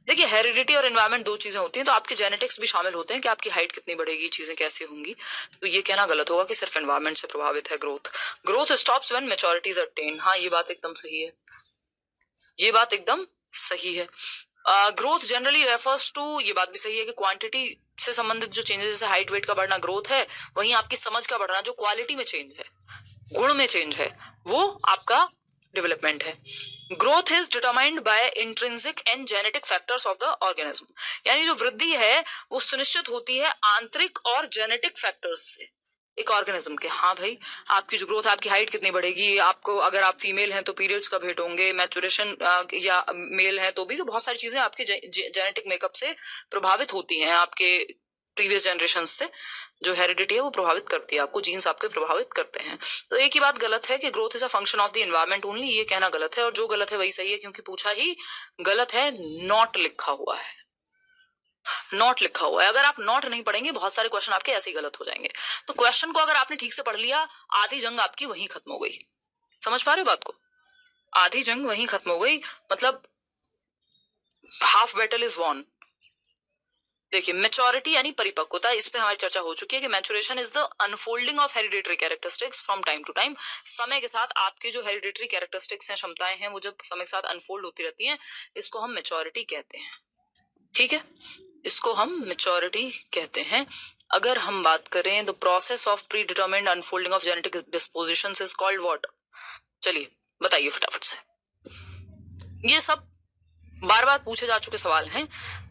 देखिए, हेरिडिटी और एनवायरमेंट दो चीजें होती हैं, तो आपके जेनेटिक्स भी शामिल होते हैं कि आपकी हाइट कितनी बढ़ेगी, चीजें कैसी होंगी। तो ये कहना गलत होगा कि सिर्फ एनवायरमेंट से प्रभावित है growth. Growth stops when maturity is attend. हाँ, ये बात एकदम सही है, ये बात एकदम सही है। ग्रोथ जनरली रेफर्स टू, ये बात भी सही है कि क्वांटिटी से संबंधित जो चेंजेस, जैसे हाइट वेट का बढ़ना ग्रोथ है, वहीं आपकी समझ का बढ़ना जो क्वालिटी में चेंज है, गुण में चेंज है, वो आपका डेवलपमेंट है। Growth is determined by intrinsic and genetic factors of the organism, यानी जो वृद्धि है वो सुनिश्चित होती है आंतरिक और जेनेटिक फैक्टर्स से एक ऑर्गेनिज्म के। हाँ भाई, आपकी जो ग्रोथ, आपकी हाइट कितनी बढ़ेगी, आपको अगर आप फीमेल हैं तो पीरियड्स कब हिट होंगे, मैचुरेशन, या मेल है तो भी, तो बहुत सारी चीजें आपके जेनेटिक मेकअप से प्रभावित होती हैं, आपके प्रीवियस जनरेशन से जो हेरिडिटी है वो प्रभावित करती है आपको, जीन्स आपके प्रभावित करते हैं। तो एक ही बात गलत है कि growth is a function of the environment only, ये कहना गलत है, और जो गलत है वही सही है, क्योंकि पूछा ही गलत है, नॉट लिखा हुआ है, नॉट लिखा हुआ है। अगर आप नॉट नहीं पढ़ेंगे बहुत सारे क्वेश्चन आपके ऐसे ही गलत हो जाएंगे। तो क्वेश्चन को अगर आपने ठीक से पढ़ लिया, आधी जंग आपकी वहीं खत्म हो गई। समझ पा रहे हो बात को? आधी जंग वहीं खत्म हो गई, मतलब हाफ बैटल इज वॉन। देखिए, मैच्योरिटी यानी परिपक्वता, इस पे हमारी चर्चा हो चुकी है कि maturation is the unfolding of hereditary characteristics from time to time. समय के साथ आपके जो हेरिडेटरी कैरेक्टरिस्टिक्स हैं, क्षमताएं हैं, वो जब समय के साथ अनफोल्ड होती रहती हैं, इसको हम मैच्योरिटी कहते हैं। ठीक है, इसको हम मैच्योरिटी कहते हैं। अगर हम बात करें, the process of predetermined unfolding of genetic dispositions is called what? चलिए बताइए फटाफट से। ये सब बार बार पूछे जा चुके सवाल हैं,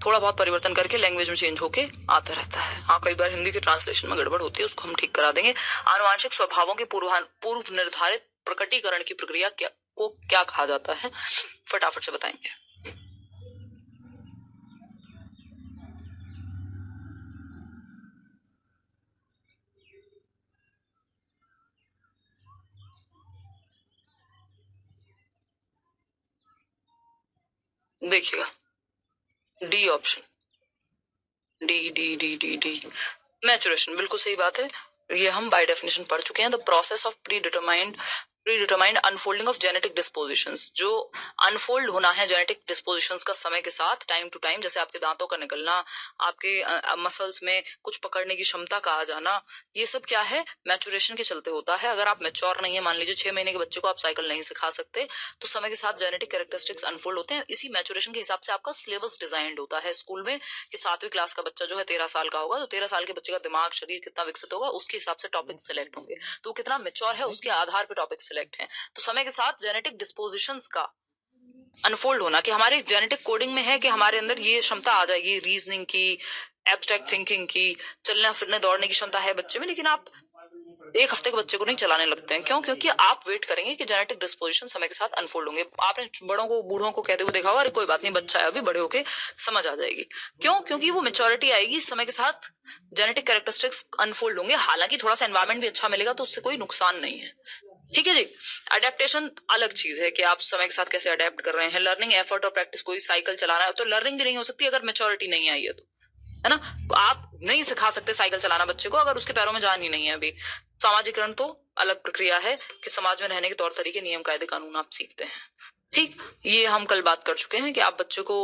थोड़ा बहुत परिवर्तन करके लैंग्वेज में चेंज होके आता रहता है। हाँ, कई बार हिंदी के ट्रांसलेशन में गड़बड़ होती है, उसको हम ठीक करा देंगे। आनुवांशिक स्वभावों के पूर्व निर्धारित प्रकटीकरण की प्रक्रिया को क्या कहा जाता है? फटाफट से बताएंगे। देखिएगा, D option, D D D D D maturation, बिल्कुल सही बात है। ये हम बाय डेफिनेशन पढ़ चुके हैं। The process of predetermined unfolding of genetic dispositions, जो अनफोल्ड होना है जेनेटिक डिस्पोजिशंस का समय के साथ, टाइम टू टाइम, जैसे आपके दांतों का निकलना, आपके मसल्स में कुछ पकड़ने की क्षमता का आ जाना, ये सब क्या है? मैचुरेशन के चलते होता है। अगर आप मैच्योर नहीं है, मान लीजिए 6 महीने के बच्चे को आप साइकिल नहीं सिखा सकते, तो समय के साथ जेनेटिक कैरेक्टरिस्टिक्स अनफोल्ड होते हैं। इसी मैचुरेशन के हिसाब से आपका सिलेबस डिजाइंड होता है स्कूल में, कि 7वीं क्लास का बच्चा जो है 13 साल का होगा, तो 13 साल के बच्चे का दिमाग, शरीर कितना विकसित होगा, उसके हिसाब से टॉपिक सिलेक्ट होंगे। तो कितना मैच्योर है उसके आधार पर टॉपिक सिलेक्ट है। तो समय के साथ जेनेटिक डिस्पोजिशंस का अनफोल्ड होना, कि हमारे जेनेटिक कोडिंग में है कि हमारे अंदर ये क्षमता आ जाएगी, रीजनिंग की, एब्स्ट्रैक्ट थिंकिंग की, चलने फिरने दौड़ने की क्षमता है बच्चे में, लेकिन आप 1 हफ्ते के बच्चे को नहीं चलाने लगते हैं। क्यों? क्योंकि आप वेट करेंगे कि जेनेटिक डिस्पोजिशन समय के साथ अनफोल्ड होंगे। आपने बड़ों को, बूढ़ों को कहते हुए देखा होगा, अरे कोई बात नहीं, बच्चा है अभी, बड़े होके समझ आ जाएगी। क्यों? क्योंकि वो मेच्योरिटी आएगी, समय के साथ जेनेटिक कैरेक्टरिस्टिक्स अनफोल्ड होंगे। हालांकि थोड़ा सा एनवायरमेंट भी अच्छा मिलेगा, तो उससे कोई नुकसान नहीं है। ठीक है जी। अडेप्टेशन अलग चीज है कि आप समय के साथ कैसे अडेप्ट कर रहे हैं। लर्निंग एफर्ट और प्रैक्टिस, कोई साइकिल चला रहा है तो लर्निंग भी नहीं हो सकती अगर मेच्योरिटी नहीं आई है तो, है ना? तो आप नहीं सिखा सकते साइकिल चलाना बच्चे को अगर उसके पैरों में जान ही नहीं है अभी। सामाजिकरण तो अलग प्रक्रिया है कि समाज में रहने के तौर तरीके, नियम, कायदे, कानून आप सीखते हैं। ठीक, ये हम कल बात कर चुके हैं कि आप बच्चे को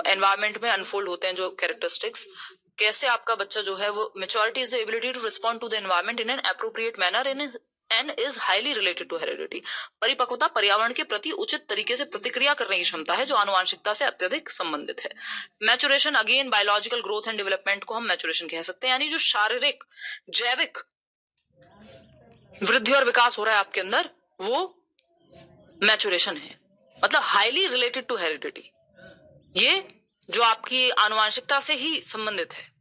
एनवायरमेंट में अनफोल्ड होते हैं जो कैरेक्टरिस्टिक्स, कैसे आपका बच्चा जो है वो, maturity is the ability to respond to the environment in an appropriate manner in and is highly related to heredity. परिपक्वता पर्यावरण के प्रति उचित तरीके से प्रतिक्रिया करने की क्षमता है जो आनुवंशिकता से अत्यधिक संबंधित है। Maturation, again biological growth and development को हम मैचुरेशन कह सकते हैं, यानी जो शारीरिक, जैविक वृद्धि और विकास हो रहा है आपके अंदर, वो मैचुरेशन है। मतलब हाईली रिलेटेड टू हेरिडिटी, ये जो आपकी आनुवंशिकता से ही संबंधित है।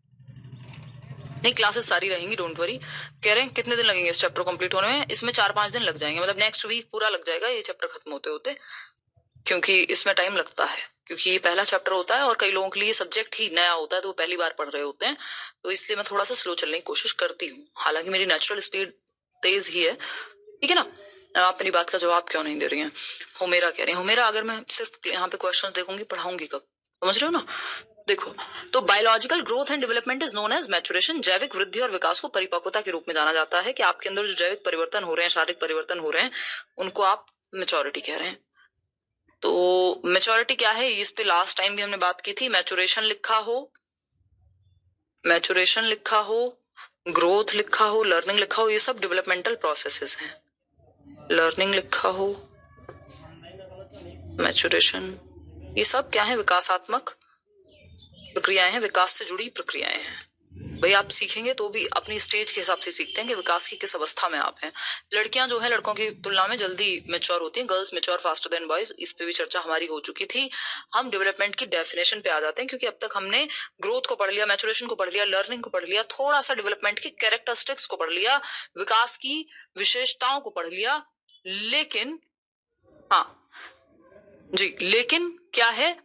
नहीं, क्लासेस सारी रहेंगी, डोंट वरी। कह रहे हैं कितने दिन लगेंगे इस चैप्टर कंप्लीट होने में? इसमें 4-5 दिन लग जाएंगे, मतलब नेक्स्ट वीक पूरा लग जाएगा ये चैप्टर खत्म होते होते, क्योंकि इसमें टाइम लगता है, क्योंकि ये पहला चैप्टर होता है और कई लोगों के लिए सब्जेक्ट ही नया होता है, तो वो पहली बार पढ़ रहे होते हैं, तो इसलिए मैं थोड़ा सा स्लो चलने की कोशिश करती हूँ। हालांकि मेरी नेचुरल स्पीड तेज ही है, ठीक है ना? आप मेरी बात का जवाब क्यों नहीं दे रही हैं? हुमेरा कह रही है, हुमेरा अगर मैं सिर्फ यहाँ पे क्वेश्चन देखूंगी, पढ़ाऊंगी कब? समझ रहे हो ना? देखो, तो biological growth and development is known as maturation. जैविक वृद्धि और विकास को परिपक्वता के रूप में जाना जाता है, कि आपके अंदर जो जैविक परिवर्तन हो रहे हैं, शारीरिक परिवर्तन हो रहे हैं, उनको आप मैच्योरिटी कह रहे हैं। तो मैच्योरिटी क्या है, इस पे लास्ट टाइम भी हमने बात की थी। मैचुरेशन लिखा हो, मैचुरेशन लिखा हो, ग्रोथ लिखा हो, लर्निंग लिखा हो, ये सब डेवलपमेंटल प्रोसेसेस हैं। लर्निंग लिखा हो, मैचुरेशन, ये सब क्या है? विकासात्मक प्रक्रियाएं हैं, विकास से जुड़ी प्रक्रियाएं हैं। भाई आप सीखेंगे तो भी अपनी स्टेज के हिसाब से सीखते हैं कि विकास की किस अवस्था में आप हैं। लड़कियां जो है लड़कों की तुलना में जल्दी मैच्योर होती हैं, girls mature faster than boys, इस पे भी चर्चा हमारी हो चुकी थी। हम डेवलपमेंट की डेफिनेशन पे आ जाते हैं, क्योंकि अब तक हमने ग्रोथ को पढ़ लिया, मैच्योरेशन को पढ़ लिया, लर्निंग को पढ़ लिया, थोड़ा सा डेवलपमेंट की कैरेक्टरिस्टिक्स को पढ़ लिया, विकास की विशेषताओं को पढ़ लिया, लेकिन हाँ जी, लेकिन क्या है,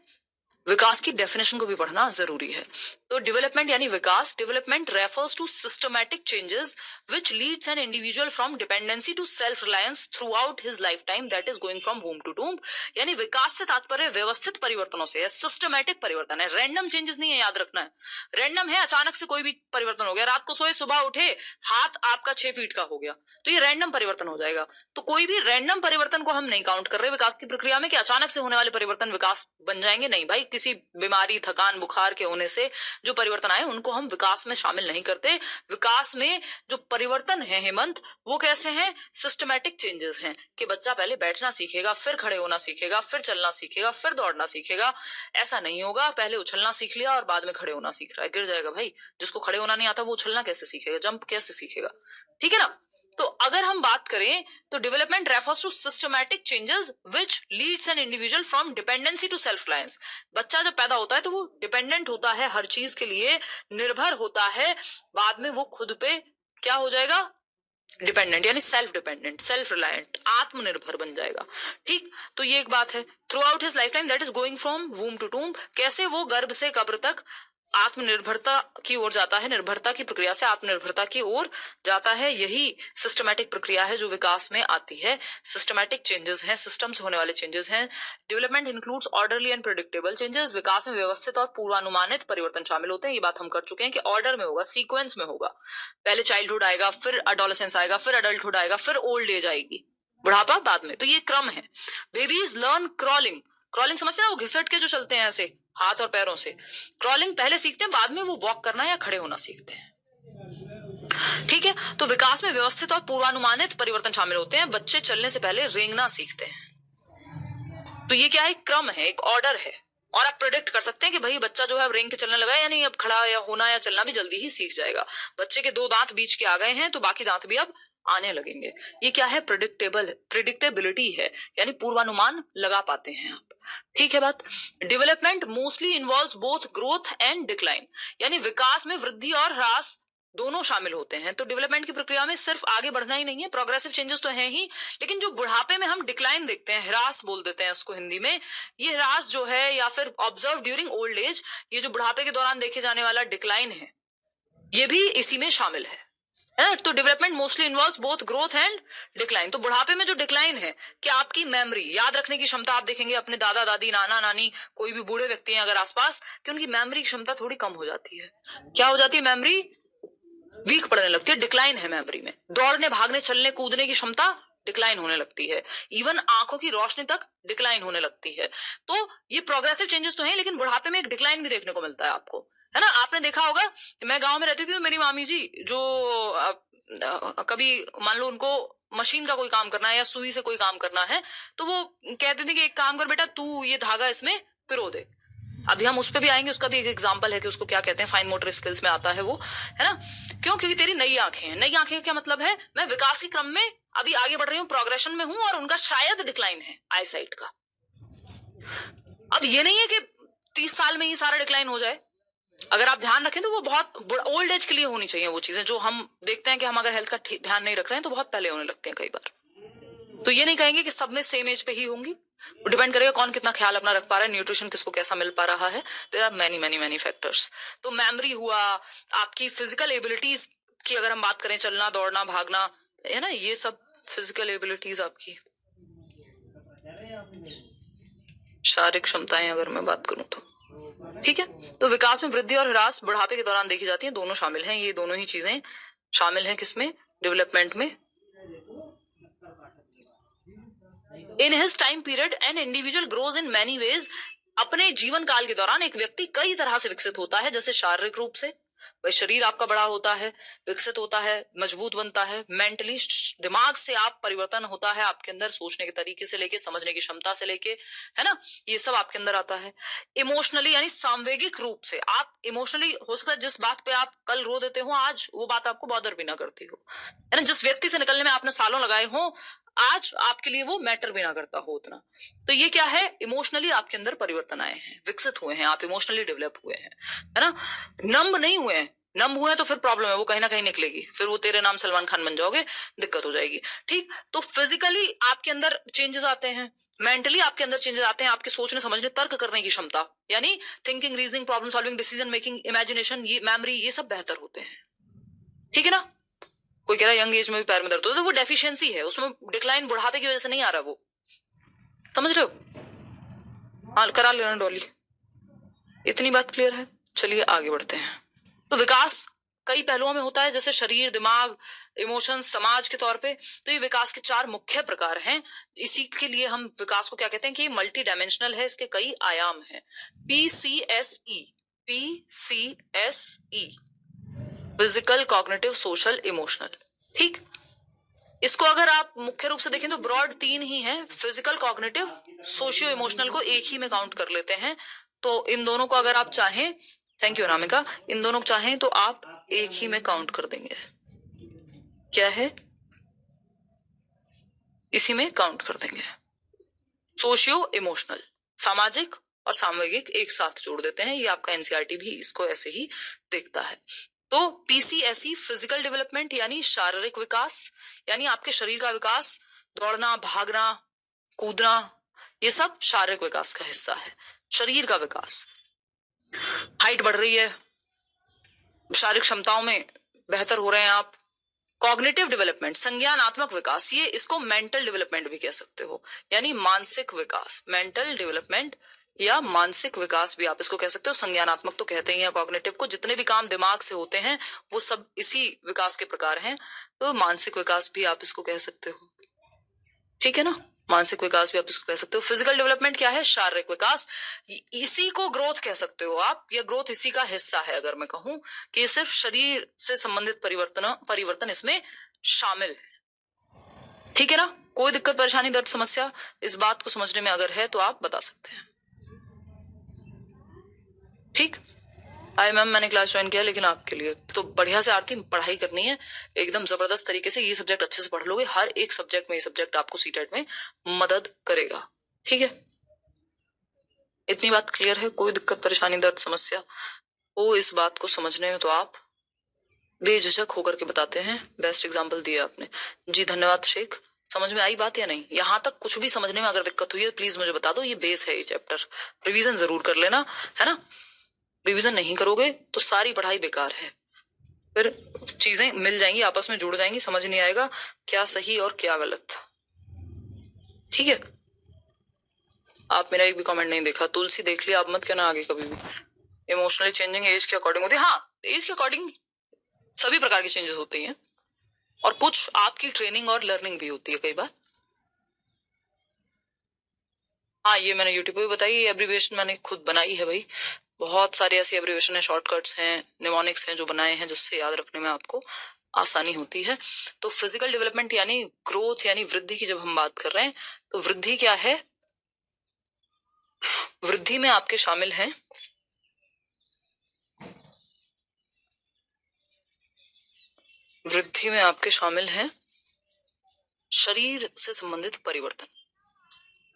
विकास की डेफिनेशन को भी पढ़ना जरूरी है। तो डेवलपमेंट यानी विकास, development refers to systematic changes which leads an individual from dependency to self reliance throughout his lifetime, that is going from womb to tomb. यानी विकास से तात्पर्य व्यवस्थित परिवर्तनों से है, सिस्टमैटिक परिवर्तन है, रैंडम चेंजेस नहीं है, याद रखना है। रैंडम है, अचानक से कोई भी परिवर्तन हो गया, रात को सोए सुबह उठे हाथ आपका 6 फीट का हो गया, तो ये रैंडम परिवर्तन हो जाएगा। तो कोई भी रैंडम परिवर्तन को हम नहीं काउंट कर रहे विकास की प्रक्रिया में कि अचानक से होने वाले परिवर्तन विकास बन जाएंगे, नहीं भाई। किसी बीमारी, थकान, बुखार के होने से जो परिवर्तन आए उनको हम विकास में शामिल नहीं करते। विकास में जो परिवर्तन है हेमंत, वो कैसे हैं? सिस्टमैटिक चेंजेस हैं कि बच्चा पहले बैठना सीखेगा, फिर खड़े होना सीखेगा, फिर चलना सीखेगा, फिर दौड़ना सीखेगा। ऐसा नहीं होगा पहले उछलना सीख लिया और बाद में खड़े होना सीख रहा है, गिर जाएगा भाई। जिसको खड़े होना नहीं आता वो उछलना कैसे सीखेगा, जंप कैसे सीखेगा? ठीक है ना। तो अगर हम बात करें तो development refers to systematic changes which leads an individual from dependency to self reliance. बच्चा जब पैदा होता है तो वो डिपेंडेंट होता है, हर चीज के लिए निर्भर होता है, बाद में वो खुद पे क्या हो जाएगा? डिपेंडेंट, यानी सेल्फ डिपेंडेंट, सेल्फ रिलायंट, आत्मनिर्भर बन जाएगा। ठीक, तो ये एक बात है। Throughout his lifetime that is going from womb to tomb, कैसे वो गर्भ से कब्र तक आत्मनिर्भरता की ओर जाता है, निर्भरता की प्रक्रिया से आत्मनिर्भरता की ओर जाता है। यही सिस्टमैटिक प्रक्रिया है जो विकास में आती है। सिस्टमैटिक चेंजेस हैं, सिस्टम से होने वाले चेंजेस हैं। Development includes orderly and predictable changes. विकास में व्यवस्थित और पूर्वानुमानित परिवर्तन शामिल होते हैं। ये बात हम कर चुके हैं कि ऑर्डर में होगा, सीक्वेंस में होगा। पहले चाइल्डहुड आएगा, फिर एडोलेसेंस आएगा, फिर अडल्टहुड आएगा, फिर ओल्ड एज आएगी, बुढ़ापा बाद में। तो ये क्रम है। Babies learn crawling. क्रॉलिंग समझते हैं ना, वो घिसट के जो चलते हैं ऐसे हाथ और पैरों से। क्रॉलिंग पहले सीखते हैं, बाद में वो वॉक करना या खड़े होना सीखते हैं। ठीक है, तो विकास में व्यवस्थित और पूर्वानुमानित परिवर्तन शामिल होते हैं। बच्चे चलने से पहले रेंगना सीखते हैं। तो ये क्या है? एक क्रम है, एक ऑर्डर है। और आप प्रेडिक्ट कर सकते हैं कि भाई बच्चा जो है अब रेंग के चलने लगा है, यानी अब खड़ा या होना या चलना भी जल्दी ही सीख जाएगा। बच्चे के 2 दांत बीच के आ गए हैं तो बाकी दांत भी अब आने लगेंगे। ये क्या है? प्रिडिक्टेबिलिटी है, यानी पूर्वानुमान लगा पाते हैं आप। ठीक है बात। Development mostly involves both growth and decline, यानी विकास में वृद्धि और ह्रास दोनों शामिल होते हैं। तो डेवलपमेंट की प्रक्रिया में सिर्फ आगे बढ़ना ही नहीं है, प्रोग्रेसिव चेंजेस तो हैं ही, लेकिन जो बुढ़ापे में हम डिक्लाइन देखते हैं, ह्रास बोल देते हैं उसको हिंदी में, ये ह्रास जो है या फिर ऑब्जर्व ड्यूरिंग ओल्ड एज, ये जो बुढ़ापे के दौरान देखे जाने वाला डिक्लाइन है, ये भी इसी में शामिल है। तो development mostly involves both growth and decline. तो बुढ़ापे में जो डिक्लाइन है कि आपकी मेमोरी, याद रखने की क्षमता, आप देखेंगे अपने दादा दादी, नाना नानी, कोई भी बूढ़े व्यक्ति हैं अगर आसपास, कि उनकी मेमोरी की क्षमता थोड़ी कम हो जाती है। क्या हो जाती है? मेमोरी वीक पड़ने लगती है, डिक्लाइन है मेमोरी में। दौड़ने, भागने, चलने, कूदने की क्षमता डिक्लाइन होने लगती है। इवन आंखों की रोशनी तक डिक्लाइन होने लगती है। तो ये प्रोग्रेसिव चेंजेस तो हैं, लेकिन बुढ़ापे में एक डिक्लाइन भी देखने को मिलता है आपको, है ना। आपने देखा होगा, मैं गांव में रहती थी तो मेरी मामी जी जो कभी मान लो उनको मशीन का कोई काम करना है या सुई से कोई काम करना है, तो वो कहते थे कि एक काम कर बेटा, तू ये धागा इसमें पिरो दे। अभी हम उस पर भी आएंगे, उसका भी एक एग्जाम्पल है कि उसको क्या कहते हैं, फाइन मोटर स्किल्स में आता है वो, है ना। क्यों? क्योंकि तेरी नई आंखें हैं। नई आंखें का क्या मतलब है? मैं विकास के क्रम में अभी आगे बढ़ रही हूँ, प्रोग्रेशन में हूं, और उनका शायद डिक्लाइन है आई साइट का। अब ये नहीं है कि 30 साल में ही सारा डिक्लाइन हो जाए। अगर आप ध्यान रखें तो वो बहुत ओल्ड एज के लिए होनी चाहिए वो चीजें, जो हम देखते हैं कि हम अगर हेल्थ का ध्यान नहीं रख रहे हैं तो बहुत पहले होने लगते हैं कई बार। तो ये नहीं कहेंगे कि सब में सेम एज पे ही होंगी, वो डिपेंड करेगा कौन कितना ख्याल अपना रख पा रहा है, न्यूट्रिशन किसको कैसा मिल पा रहा है। There are many many many factors. तो मेमोरी हुआ, आपकी फिजिकल एबिलिटीज की अगर हम बात करें, चलना, दौड़ना, भागना, है ना, ये सब फिजिकल एबिलिटीज आपकी, शारीरिक क्षमताएं अगर मैं बात करूं तो। ठीक है, तो विकास में वृद्धि और ह्रास बुढ़ापे के दौरान देखी जाती है, दोनों शामिल हैं। ये दोनों ही चीजें शामिल हैं किसमें? डेवलपमेंट में। In his time period an individual grows in many ways. अपने जीवन काल के दौरान एक व्यक्ति कई तरह से विकसित होता है, जैसे शारीरिक रूप से, भाई शरीर आपका बड़ा होता है, विकसित होता है, मजबूत बनता है। मेंटली, दिमाग से आप परिवर्तन होता है आपके अंदर, सोचने के तरीके से लेके, समझने की क्षमता से लेके, है ना, ये सब आपके अंदर आता है। इमोशनली, यानी सांवेगिक रूप से आप इमोशनली, हो सकता है जिस बात पे आप कल रो देते हो आज वो बात आपको बॉदर भी ना करती हो, है ना। जिस व्यक्ति से निकलने में आपने सालों लगाए हो, आज आपके लिए वो मैटर भी ना करता हो उतना। तो ये क्या है? इमोशनली आपके अंदर परिवर्तन आए हैं, विकसित हुए हैं, आप इमोशनली डेवलप हुए हैं, है ना। नंब नहीं हुए हैं, नम हुए तो फिर प्रॉब्लम है, वो कहीं ना कहीं निकलेगी, फिर वो तेरे नाम सलमान खान बन जाओगे, दिक्कत हो जाएगी। ठीक, तो फिजिकली आपके अंदर चेंजेस आते हैं, मेंटली आपके अंदर चेंजेस आते हैं, आपके सोचने समझने तर्क करने की क्षमता, यानी thinking, reasoning, problem solving, decision making, imagination, ये मेमोरी, ये सब बेहतर होते हैं। ठीक है ना? कोई कह रहा है यंग एज में भी पैर में दर्द होता है, तो वो डेफिशिएंसी है, उसमें डिक्लाइन बुढ़ापे की वजह से नहीं आ रहा, वो समझ रहे हो? हाँ, करा लेना डॉली। इतनी बात क्लियर है? चलिए आगे बढ़ते हैं। तो विकास कई पहलुओं में होता है, जैसे शरीर, दिमाग, इमोशंस, समाज के तौर पे। तो ये विकास के 4 मुख्य प्रकार हैं। इसी के लिए हम विकास को क्या कहते हैं कि मल्टी डायमेंशनल है, इसके कई आयाम हैं। PCSE, PCSE, physical, cognitive, social, emotional. ठीक, इसको अगर आप मुख्य रूप से देखें तो ब्रॉड 3 ही हैं, फिजिकल, कॉग्निटिव, सोशियो इमोशनल को एक ही में काउंट कर लेते हैं। तो इन दोनों को अगर आप चाहें, थैंक यू अनामिका, इन दोनों को चाहें तो आप एक ही में काउंट कर देंगे। क्या है? इसी में काउंट कर देंगे। सोशियो इमोशनल, सामाजिक और सामूहिक एक साथ जोड़ देते हैं। ये आपका एनसीईआरटी भी इसको ऐसे ही देखता है। तो PCSE, फिजिकल डेवलपमेंट यानी शारीरिक विकास, यानी आपके शरीर का विकास, दौड़ना, भागना, कूदना, ये सब शारीरिक विकास का हिस्सा है। शरीर का विकास, हाइट बढ़ रही है, शारीरिक क्षमताओं में बेहतर हो रहे हैं आप। कॉग्निटिव डेवलपमेंट, संज्ञानात्मक विकास, ये इसको मेंटल डेवलपमेंट भी कह सकते हो, यानी मानसिक विकास। मेंटल डेवलपमेंट या मानसिक विकास भी आप इसको कह सकते हो। संज्ञानात्मक तो कहते ही हैं कॉग्निटिव को, जितने भी काम दिमाग से होते हैं वो सब इसी विकास के प्रकार हैं। तो मानसिक विकास भी आप इसको कह सकते हो। ठीक है ना? मानसिक विकास भी आप इसको कह सकते हो। फिजिकल डेवलपमेंट क्या है? शारीरिक विकास। इसी को ग्रोथ कह सकते हो आप, या ग्रोथ इसी का हिस्सा है। अगर मैं कहूं कि सिर्फ शरीर से संबंधित परिवर्तन इसमें शामिल है। ठीक है ना? कोई दिक्कत, परेशानी, दर्द, समस्या इस बात को समझने में अगर है तो आप बता सकते हैं। ठीक, हाय मैम, मैंने क्लास ज्वाइन किया, लेकिन आपके लिए तो बढ़िया से आरती पढ़ाई करनी है एकदम जबरदस्त तरीके से। ये सब्जेक्ट अच्छे से पढ़ लोगे, हर एक सब्जेक्ट में ये सब्जेक्ट आपको सीटेट में मदद करेगा। ठीक है, इतनी बात क्लियर है? कोई दिक्कत, परेशानी, दर्द, समस्या हो इस बात को समझने में तो आप बेझिझक होकर के बताते हैं। बेस्ट एग्जाम्पल दिया आपने जी, धन्यवाद शेख। समझ में आई बात या नहीं? यहां तक कुछ भी समझने में अगर दिक्कत हुई है प्लीज मुझे बता दो। ये बेस है, ये चैप्टर रिवीजन जरूर कर लेना, है ना? रिवीजन नहीं करोगे तो सारी पढ़ाई बेकार है, फिर चीजें मिल जाएंगी, आपस में जुड़ जाएंगी, समझ नहीं आएगा क्या सही और क्या गलत। ठीक है, आप मेरा एक भी कमेंट नहीं देखा, तुलसी देख लिया, आप मत कहना आगे कभी भी। इमोशनली चेंजिंग एज के अकॉर्डिंग होती है। हाँ, एज के अकॉर्डिंग सभी प्रकार की चेंजेस होती हैं, और कुछ आपकी ट्रेनिंग और लर्निंग भी होती है कई बार। हाँ, ये मैंने यूट्यूब पे भी बताई, ये एब्रीविएशन मैंने खुद बनाई है भाई। बहुत सारे ऐसी एब्रीविएशन है, शॉर्टकट्स हैं, निमोनिक्स हैं जो बनाए हैं, जिससे याद रखने में आपको आसानी होती है। तो फिजिकल डेवलपमेंट यानी ग्रोथ, यानी वृद्धि की जब हम बात कर रहे हैं तो वृद्धि क्या है? वृद्धि में आपके शामिल हैं वृद्धि में आपके शामिल हैं शरीर से संबंधित परिवर्तन।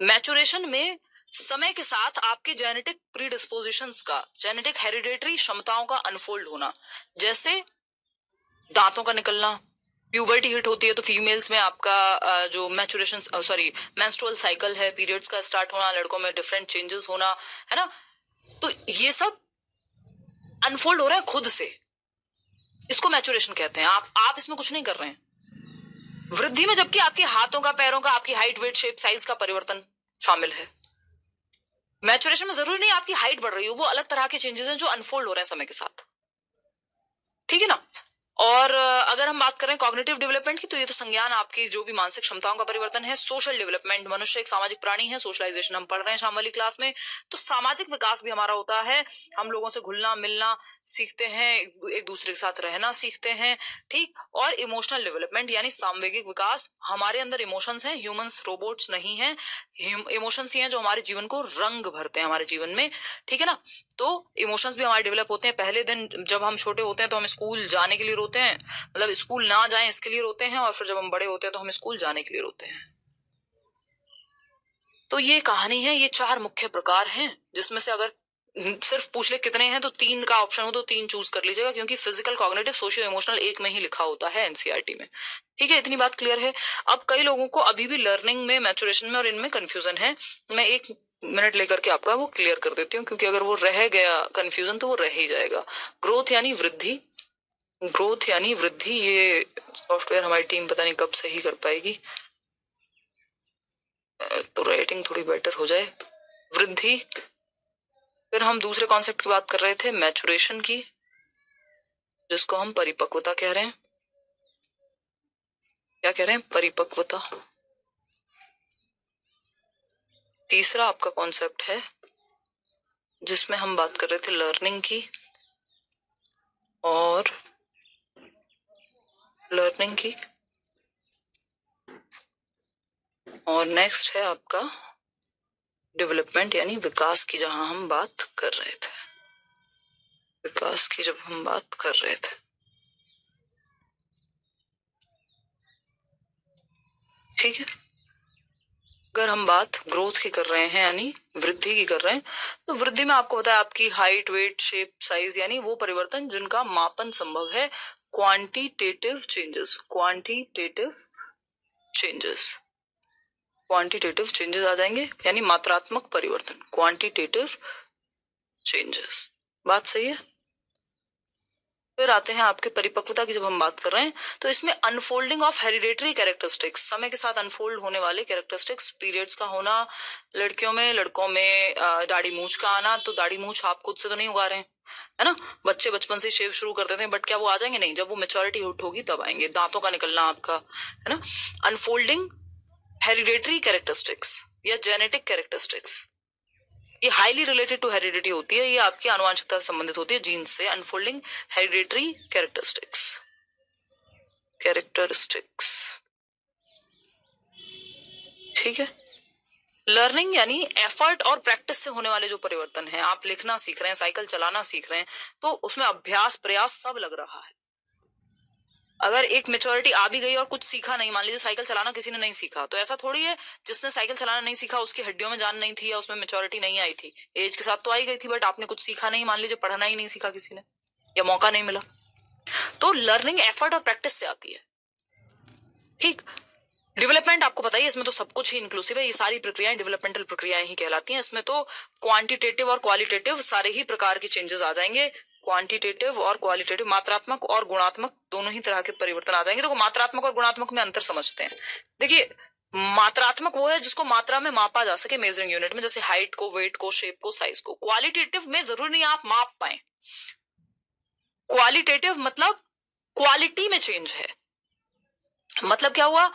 मैचुरेशन में समय के साथ आपके जेनेटिक प्रीडिस्पोजिशंस का, जेनेटिक हेरिडेटरी क्षमताओं का अनफोल्ड होना, जैसे दांतों का निकलना, प्यूबर्टी हिट होती है तो फीमेल्स में आपका जो मैचुरेशन मेंस्ट्रुअल साइकिल है, पीरियड्स का स्टार्ट होना, लड़कों में डिफरेंट चेंजेस होना, है ना? तो ये सब अनफोल्ड हो रहा है खुद से, इसको मैचुरेशन कहते हैं। आप इसमें कुछ नहीं कर रहे हैं। वृद्धि में जबकि आपके हाथों का, पैरों का, आपकी हाइट, वेट, शेप, साइज का परिवर्तन शामिल है। मैचुरेशन में जरूरी नहीं आपकी हाइट बढ़ रही हो, वो अलग तरह के चेंजेस हैं जो अनफोल्ड हो रहे हैं समय के साथ। ठीक है ना? और अगर हम बात करें कॉग्निटिव डेवलपमेंट की, तो ये तो संज्ञान, आपकी जो भी मानसिक क्षमताओं का परिवर्तन है। सोशल डेवलपमेंट, मनुष्य एक सामाजिक प्राणी है, सोशलाइजेशन हम पढ़ रहे हैं शाम वाली क्लास में, तो सामाजिक विकास भी हमारा होता है। हम लोगों से घुलना मिलना सीखते हैं, एक दूसरे के साथ रहना सीखते हैं। ठीक, और इमोशनल डेवलपमेंट यानी सामवेगिक विकास। हमारे अंदर इमोशंस हैं, ह्यूमंस रोबोट्स नहीं है, इमोशंस ही हैं जो हमारे जीवन को रंग भरते हैं हमारे जीवन में। ठीक है ना? तो इमोशंस भी हमारे डेवलप होते हैं। पहले दिन जब हम छोटे होते हैं तो हम स्कूल जाने के लिए रोते हैं, मतलब स्कूल ना जाएं इसके लिए रोते हैं, और फिर जब हम बड़े होते हैं तो हम स्कूल जाने के लिए रोते हैं। तो ये कहानी है, ये 4 मुख्य प्रकार हैं, जिसमें से अगर सिर्फ पूछ ले कितने हैं, तो 3 का ऑप्शन हो तो 3 चूज कर लीजिएगा, क्योंकि फिजिकल, कॉग्निटिव, सोशियो इमोशनल एक में ही लिखा होता है एनसीईआरटी में। ठीक है, इतनी बात क्लियर है। अब कई लोगों को अभी भी लर्निंग में, मैचुरेशन में और इनमें कंफ्यूजन है। मैं 1 मिनट लेकर के आपका वो क्लियर कर देती हूँ, क्योंकि अगर वो रह गया कंफ्यूजन तो वो रह ही जाएगा। ग्रोथ यानी वृद्धि, ग्रोथ यानी वृद्धि, ये सॉफ्टवेयर हमारी टीम पता नहीं कब सही कर पाएगी, तो रेटिंग थोड़ी बेटर हो जाए। वृद्धि। फिर हम दूसरे कॉन्सेप्ट की बात कर रहे थे, मैचुरेशन की, जिसको हम परिपक्वता कह रहे हैं। क्या कह रहे हैं? परिपक्वता। तीसरा आपका कॉन्सेप्ट है जिसमें हम बात कर रहे थे लर्निंग की, और और नेक्स्ट है आपका डेवलपमेंट यानी विकास की, जहां हम बात कर रहे थे, विकास की जब हम बात कर रहे थे। ठीक है, अगर हम बात ग्रोथ की कर रहे हैं यानी वृद्धि की कर रहे हैं, तो वृद्धि में आपको पता है आपकी हाइट, वेट, शेप, साइज, यानी वो परिवर्तन जिनका मापन संभव है। क्वांटिटेटिव चेंजेस, क्वांटिटेटिव चेंजेस आ जाएंगे, यानी मात्रात्मक परिवर्तन, क्वांटिटेटिव चेंजेस। बात सही है। फिर आते हैं आपके परिपक्वता की, जब हम बात कर रहे हैं तो इसमें अनफोल्डिंग ऑफ हेरिडेटरी कैरेक्टरिस्टिक्स, समय के साथ अनफोल्ड होने वाले कैरेक्टरिस्टिक्स, पीरियड्स का होना, लड़कियों में, लड़कों में दाढ़ी मूछ का आना। तो दाढ़ी मूछ आप खुद से तो नहीं उगा रहे हैं, है ना? बच्चे बचपन से शेव शुरू कर देते हैं, बट क्या वो आ जाएंगे? नहीं, जब वो मेच्योरिटी हिट होगी तब आएंगे। दांतों का निकलना आपका, है ना? अनफोल्डिंग हेरिडेटरी कैरेक्टरिस्टिक्स या जेनेटिक कैरेक्टरिस्टिक्स, ये हाईली रिलेटेड टू हेरिडिटी होती है, ये आपकी आनुवंशिकता से संबंधित होती है, जीन्स से। Unfolding hereditary characteristics. ठीक है। लर्निंग यानी एफर्ट और प्रैक्टिस से होने वाले जो परिवर्तन है। आप लिखना सीख रहे हैं, साइकिल चलाना सीख रहे हैं, तो उसमें अभ्यास, प्रयास सब लग रहा है। अगर एक मेच्योरिटी आ भी गई और कुछ सीखा नहीं, मान लीजिए साइकिल चलाना किसी ने नहीं सीखा, तो ऐसा थोड़ी है जिसने साइकिल चलाना नहीं सीखा उसकी हड्डियों में जान नहीं थी या उसमें मेच्योरिटी नहीं आई थी। एज के साथ तो आई गई थी, बट आपने कुछ सीखा नहीं, मान लीजिए पढ़ना ही नहीं सीखा किसी ने, या मौका नहीं मिला। तो लर्निंग एफर्ट और प्रैक्टिस से आती है। ठीक। डेवलपमेंट आपको पता ही है, इसमें तो सब कुछ ही इंक्लूसिव है, ये सारी प्रक्रियाएं डेवलपमेंटल प्रक्रियाएं ही कहलाती हैं। इसमें तो क्वांटिटेटिव और क्वालिटेटिव सारे ही प्रकार के चेंजेस आ जाएंगे। क्वांटिटेटिव और क्वालिटेटिव, मात्रात्मक और गुणात्मक दोनों ही तरह के परिवर्तन आ जाएंगे। तो मात्रात्मक और गुणात्मक में अंतर समझते हैं। देखिए, मात्रात्मक वो है जिसको मात्रा में मापा जा सके, मेजरिंग यूनिट में, जैसे हाइट को, वेट को, शेप को, साइज को। क्वालिटेटिव में जरूरी नहीं आप माप पाए। क्वालिटेटिव मतलब क्वालिटी में चेंज है। मतलब क्या हुआ?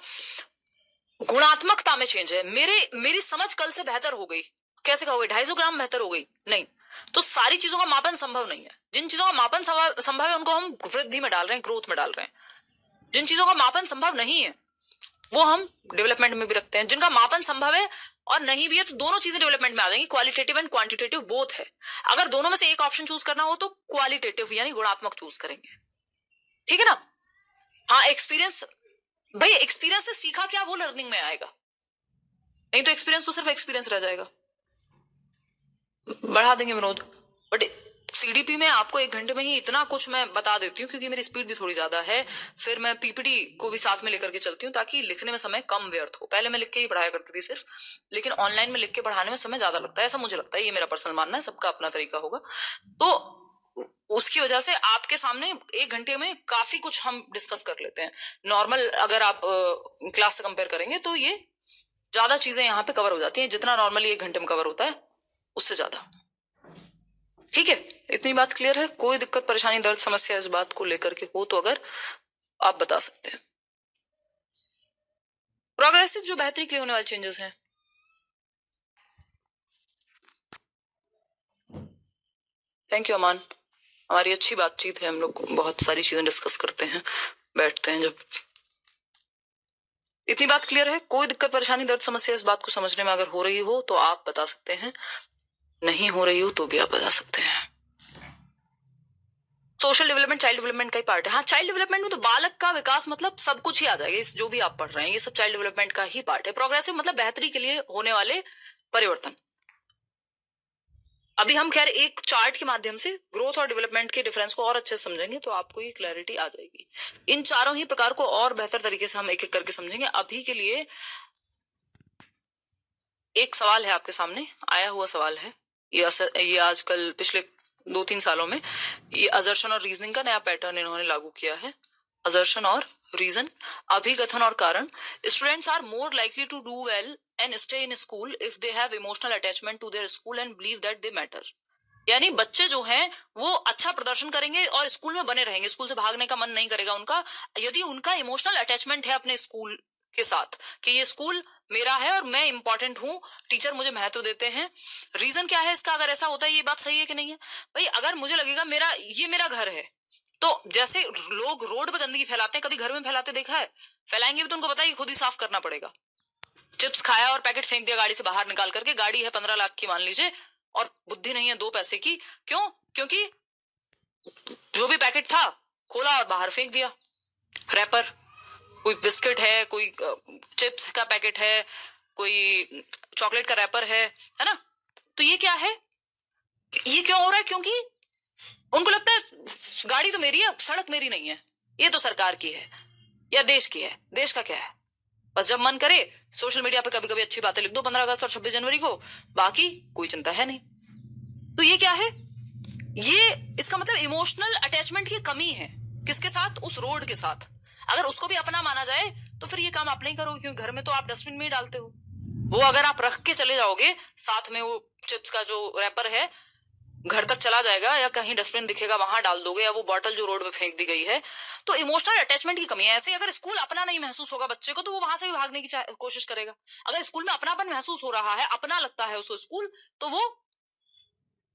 गुणात्मकता में चेंज है। मेरी समझ कल से बेहतर हो गई। कैसे हो गई? 250 ग्राम बेहतर हो गई? नहीं। तो सारी चीजों का मापन संभव नहीं है। जिन चीजों का मापन संभव है उनको हम वृद्धि में डाल रहे हैं, ग्रोथ में डाल रहे हैं। जिन चीजों का मापन संभव नहीं है वो हम डेवलपमेंट में भी रखते हैं। जिनका मापन संभव है और नहीं भी है, तो दोनों चीजें डेवलपमेंट में आ जाएंगी। क्वालिटेटिव एंड क्वांटिटेटिव बोथ है। अगर दोनों में से एक ऑप्शन चूज करना हो तो क्वालिटेटिव यानी गुणात्मक चूज करेंगे। ठीक है ना? हाँ, एक्सपीरियंस, भाई एक्सपीरियंस से सीखा क्या वो लर्निंग में आएगा, नहीं तो एक्सपीरियंस तो सिर्फ एक्सपीरियंस रह जाएगा। बढ़ा देंगे विनोद, बट सीडीपी में आपको 1 घंटे में ही इतना कुछ मैं बता देती हूँ, क्योंकि मेरी स्पीड भी थोड़ी ज्यादा है। फिर मैं पीपीटी को भी साथ में लेकर के चलती हूँ ताकि लिखने में समय कम व्यर्थ हो। पहले मैं लिख के ही पढ़ाया करती थी सिर्फ, लेकिन ऑनलाइन में लिख के पढ़ाने में समय ज्यादा लगता है, ऐसा मुझे लगता है। ये मेरा पर्सनल मानना है, सबका अपना तरीका होगा। तो उसकी वजह से आपके सामने 1 घंटे में काफी कुछ हम डिस्कस कर लेते हैं। नॉर्मल अगर आप क्लास से कंपेयर करेंगे तो ये ज्यादा चीजें यहाँ पे कवर हो जाती हैं, जितना नॉर्मली 1 घंटे में कवर होता है उससे ज्यादा। ठीक है, इतनी बात क्लियर है? कोई दिक्कत, परेशानी, दर्द, समस्या इस बात को लेकर के हो तो अगर आप बता सकते हैं। प्रोग्रेसिव जो बेहतरी के लिए होने वाले चेंजेस हैं। थैंक यू अमान, हमारी अच्छी बातचीत है, हम लोग बहुत सारी चीजें डिस्कस करते हैं, बैठते हैं जब। इतनी बात क्लियर है? कोई दिक्कत, परेशानी, दर्द, समस्या इस बात को समझने में अगर हो रही हो तो आप बता सकते हैं, नहीं हो रही हो तो भी आप बता सकते हैं। सोशल डेवलपमेंट चाइल्ड डेवलपमेंट का ही पार्ट है। हाँ, चाइल्ड डेवलपमेंट में तो बालक का विकास मतलब सब कुछ ही आ जाएगा। इस जो भी आप पढ़ रहे हैं ये सब चाइल्ड डेवलपमेंट का ही पार्ट है। प्रोग्रेसिव मतलब बेहतरी के लिए होने वाले परिवर्तन। अभी हम खैर एक चार्ट के माध्यम से ग्रोथ और डेवलपमेंट के डिफरेंस को और अच्छे से समझेंगे तो आपको ये क्लैरिटी आ जाएगी। इन चारों ही प्रकार को और बेहतर तरीके से हम एक एक करके समझेंगे। अभी के लिए एक सवाल है आपके सामने, आया हुआ सवाल है। ये आजकल पिछले 2-3 सालों में ये असर्शन और रीजनिंग का नया पैटर्न इन्होंने लागू किया है। असर्शन और रीजन, अभिकथन और कारण। Students are more likely to do well and stay in school if they have emotional attachment to their school and believe that they matter. यानी बच्चे जो हैं वो अच्छा प्रदर्शन करेंगे और स्कूल में बने रहेंगे, स्कूल से भागने का मन नहीं करेगा उनका, यदि उनका इमोशनल अटैचमेंट है अपने स्कूल के साथ कि ये स्कूल मेरा है और मैं इंपॉर्टेंट हूँ, टीचर मुझे महत्व देते हैं। रीजन क्या है इसका? अगर ऐसा होता है, ये बात सही है कि नहीं है भाई? अगर मुझे लगेगा मेरा घर है, तो जैसे लोग रोड पे गंदगी फैलाते हैं, कभी घर में फैलाते देखा है? फैलाएंगे भी तो उनको पता है कि खुद ही साफ करना पड़ेगा। चिप्स खाया और पैकेट फेंक दिया गाड़ी से बाहर निकाल करके, गाड़ी है 15 लाख की मान लीजिए और बुद्धि नहीं है 2 पैसे की, क्यों? क्योंकि जो भी पैकेट था खोला और बाहर फेंक दिया। रैपर, कोई बिस्किट है, कोई चिप्स का पैकेट है, कोई चॉकलेट का रैपर है ना? तो ये क्या है? ये क्यों हो रहा है? क्योंकि उनको लगता है गाड़ी तो मेरी है, सड़क मेरी नहीं है, ये तो सरकार की है या देश की है। देश का क्या है? बस जब मन करे सोशल मीडिया पे कभी कभी अच्छी बातें लिख दो 15 अगस्त और 26 जनवरी को, बाकी कोई चिंता है नहीं। तो ये क्या है? ये इसका मतलब इमोशनल अटैचमेंट की कमी है। किसके साथ? उस रोड के साथ। अगर उसको भी अपना माना जाए तो फिर ये काम आप नहीं करोगे, क्योंकि घर में तो आप डस्टबिन में ही डालते हो। वो अगर आप रख के चले जाओगे साथ में, वो चिप्स का जो रैपर है घर तक चला जाएगा या कहीं डस्टबिन दिखेगा वहां डाल दोगे, या वो बॉटल जो रोड पे फेंक दी गई है। तो इमोशनल अटैचमेंट की कमी है। ऐसे अगर स्कूल अपना नहीं महसूस होगा बच्चे को, तो वो वहां से भी भागने की कोशिश करेगा। अगर स्कूल में अपनापन महसूस हो रहा है, अपना लगता है उसको स्कूल, तो वो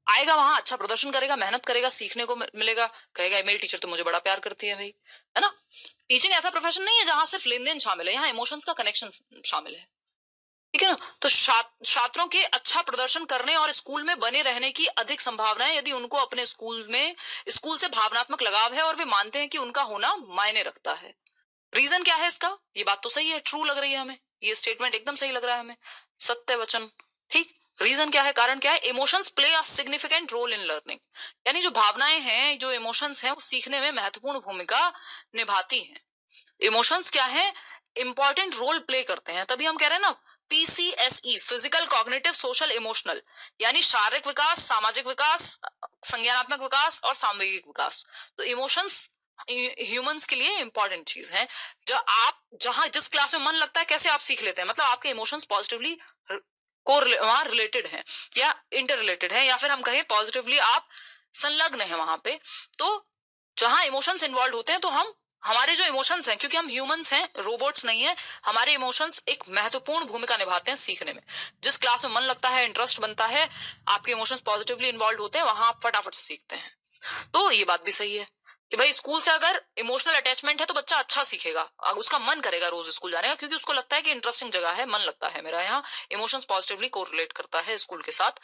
आएगा वहां, अच्छा प्रदर्शन करेगा, मेहनत करेगा, सीखने को मिलेगा, कहेगा मेरी टीचर तो मुझे बड़ा प्यार करती है भाई, है ना? टीचिंग ऐसा प्रोफेशन नहीं है जहां सिर्फ लेन देन शामिल है, यहाँ इमोशंस का कनेक्शन शामिल है। ठीक है ना? तो छात्रों के अच्छा प्रदर्शन करने और स्कूल में बने रहने की अधिक संभावना है यदि उनको अपने स्कूल से भावनात्मक लगाव है और वे मानते हैं कि उनका होना मायने रखता है। रीजन क्या है इसका? ये बात तो सही है, ट्रू लग रही है हमें, ये स्टेटमेंट एकदम सही लग रहा है हमें, सत्य वचन। ठीक। रीजन क्या है? कारण क्या है? Emotions play a significant role in learning. यानी जो भावनाएं हैं, जो इमोशंस हैं, वो सीखने में महत्वपूर्ण भूमिका निभाती हैं। इमोशंस क्या है? इंपॉर्टेंट रोल प्ले करते हैं। तभी हम कह रहे हैं ना, PCSE, physical, cognitive, social, emotional, यानी शारीरिक विकास, सामाजिक विकास, संज्ञानात्मक विकास और सामूहिक विकास। तो इमोशंस ह्यूमंस के लिए इंपॉर्टेंट चीज है। जो आप जहां जिस क्लास में मन लगता है, कैसे आप सीख लेते हैं, मतलब आपके इमोशंस पॉजिटिवली वहां रिलेटेड है या इंटर रिलेटेड है, या फिर हम कहें पॉजिटिवली आप संलग्न है वहां पे। तो जहां इमोशंस इन्वॉल्व होते हैं, तो हमारे जो इमोशंस हैं, क्योंकि हम ह्यूमंस हैं, रोबोट्स नहीं है, हमारे इमोशंस एक महत्वपूर्ण भूमिका निभाते हैं सीखने में। जिस क्लास में मन लगता है, इंटरेस्ट बनता है, आपके इमोशंस पॉजिटिवली इन्वॉल्व होते हैं, वहां आप फटाफट से सीखते हैं। तो ये बात भी सही है कि भाई स्कूल से अगर इमोशनल अटैचमेंट है तो बच्चा अच्छा सीखेगा, उसका मन करेगा रोज स्कूल जाने का, क्योंकि उसको लगता है कि इंटरेस्टिंग जगह है, मन लगता है मेरा यहाँ, इमोशंस पॉजिटिवली कोरिलेट करता है स्कूल के साथ।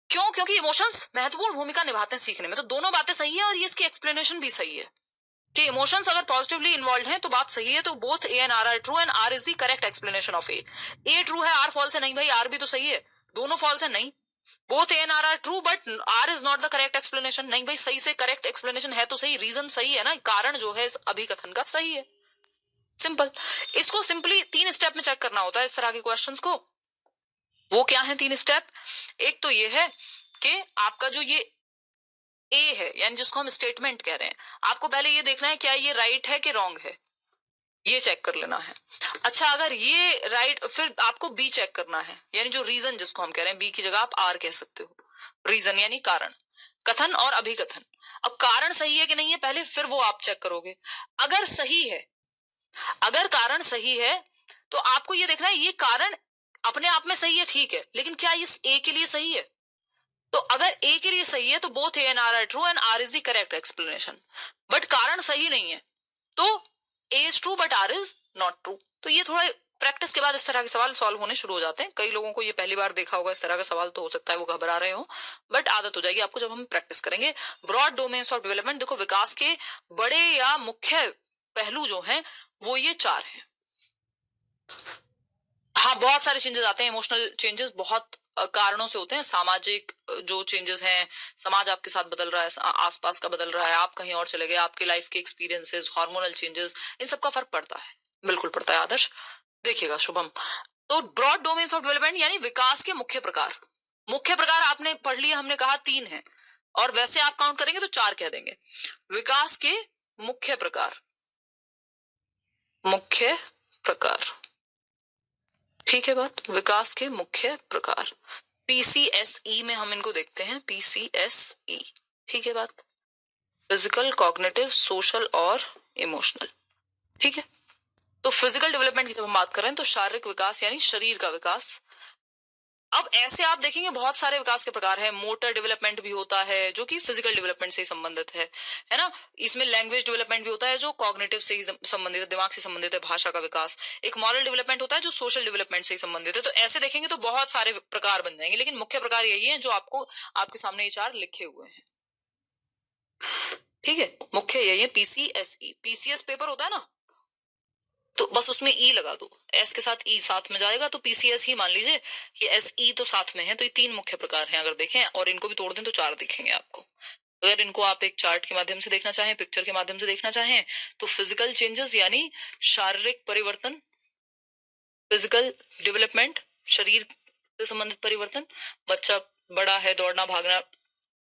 क्यों? क्योंकि इमोशंस महत्वपूर्ण भूमिका निभाते हैं सीखने में। तो दोनों बातें सही है और ये इसकी एक्सप्लेनेशन भी सही है कि इमोशंस अगर पॉजिटिवली इन्वॉल्व हैं तो बात सही है। तो both A and R are true and R is the correct explanation of A. A true है, आर फॉल्स है, नहीं भाई आर भी तो सही है, दोनों फॉल्स है, नहीं। Both A and R are true but R is not the correct explanation, नहीं भाई, सही से करेक्ट एक्सप्लेनेशन है तो सही, रीजन सही है ना, कारण जो है इस अभिकथन का सही है। सिंपल। इसको सिंपली 3 स्टेप में चेक करना होता है इस तरह के क्वेश्चंस को। वो क्या है 3 स्टेप? एक तो ये है कि आपका जो ये ए है, यानी जिसको हम स्टेटमेंट कह रहे हैं, आपको पहले ये देखना है क्या ये राइट है कि रॉन्ग है, ये चेक कर लेना है। अच्छा, अगर ये राइट, फिर आपको बी चेक करना है, यानी जो रीजन जिसको हम कह रहे हैं, बी की जगह आप आर कह सकते हो, रीजन यानी कारण, कथन और अभिकथन। अब कारण सही है कि नहीं है पहले, फिर वो आप चेक करोगे। अगर सही है, अगर कारण सही है, तो आपको ये देखना है ये कारण अपने आप में सही है, ठीक है, लेकिन क्या इस ए के लिए सही है? तो अगर ए के लिए सही है तो both A and R are true and R is the correct explanation. But कारण सही नहीं है तो A is true but R is not true. तो ये थोड़ा प्रैक्टिस के बाद इस तरह के सवाल सॉल्व होने शुरू हो जाते हैं। कई लोगों को ये पहली बार देखा होगा इस तरह का सवाल, तो हो सकता है वो घबरा रहे हो, बट आदत हो जाएगी आपको जब हम प्रैक्टिस करेंगे। ब्रॉड डोमेन्स ऑफ डेवलपमेंट, देखो विकास के बड़े या मुख्य पहलू जो हैं वो ये 4 हैं। हाँ, बहुत सारे चेंजेस आते हैं, इमोशनल चेंजेस बहुत कारणों से होते हैं। सामाजिक जो चेंजेस हैं, समाज आपके साथ बदल रहा है, आसपास का बदल रहा है, आप कहीं और चले गए, आपके लाइफ के एक्सपीरियंसेस, हार्मोनल चेंजेस, इन सब का फर्क पड़ता है, बिल्कुल पड़ता है आदर्श। देखिएगा शुभम, तो ब्रॉड डोमेन्स ऑफ डेवलपमेंट यानी विकास के मुख्य प्रकार। मुख्य प्रकार आपने पढ़ लिया, हमने कहा 3 है, और वैसे आप काउंट करेंगे तो 4 कह देंगे। विकास के मुख्य प्रकार, मुख्य प्रकार, ठीक है बात, विकास के मुख्य प्रकार, पीसीएसई में हम इनको देखते हैं, पीसीएसई, ठीक है बात, फिजिकल, कॉग्निटिव, सोशल और इमोशनल, ठीक है। तो फिजिकल डेवलपमेंट की जब हम बात कर रहे हैं तो शारीरिक विकास यानी शरीर का विकास। अब ऐसे आप देखेंगे बहुत सारे विकास के प्रकार हैं। मोटर डेवलपमेंट भी होता है जो कि फिजिकल डेवलपमेंट से ही संबंधित है ना। इसमें लैंग्वेज डेवलपमेंट भी होता है जो कॉग्निटिव से ही संबंधित है, दिमाग से संबंधित है, भाषा का विकास। एक मॉरल डेवलपमेंट होता है जो सोशल डेवलपमेंट से ही संबंधित है। तो ऐसे देखेंगे तो बहुत सारे प्रकार बन जाएंगे, लेकिन मुख्य प्रकार यही है जो आपको आपके सामने ये 4 लिखे हुए हैं, ठीक है। मुख्य यही है, पीसीएसई, पीसीएस पेपर होता है ना, तो बस उसमें ई लगा दो, एस के साथ ई साथ में जाएगा तो पीसीएस ही मान लीजिए, ये एस ई तो साथ में है। तो ये 3 मुख्य प्रकार हैं अगर देखें, और इनको भी तोड़ दें तो 4 दिखेंगे आपको। अगर इनको आप एक चार्ट के माध्यम से देखना चाहें, पिक्चर के माध्यम से देखना चाहें, तो फिजिकल चेंजेस यानी शारीरिक परिवर्तन, फिजिकल डेवलपमेंट शरीर से संबंधित परिवर्तन। बच्चा बड़ा है, दौड़ना भागना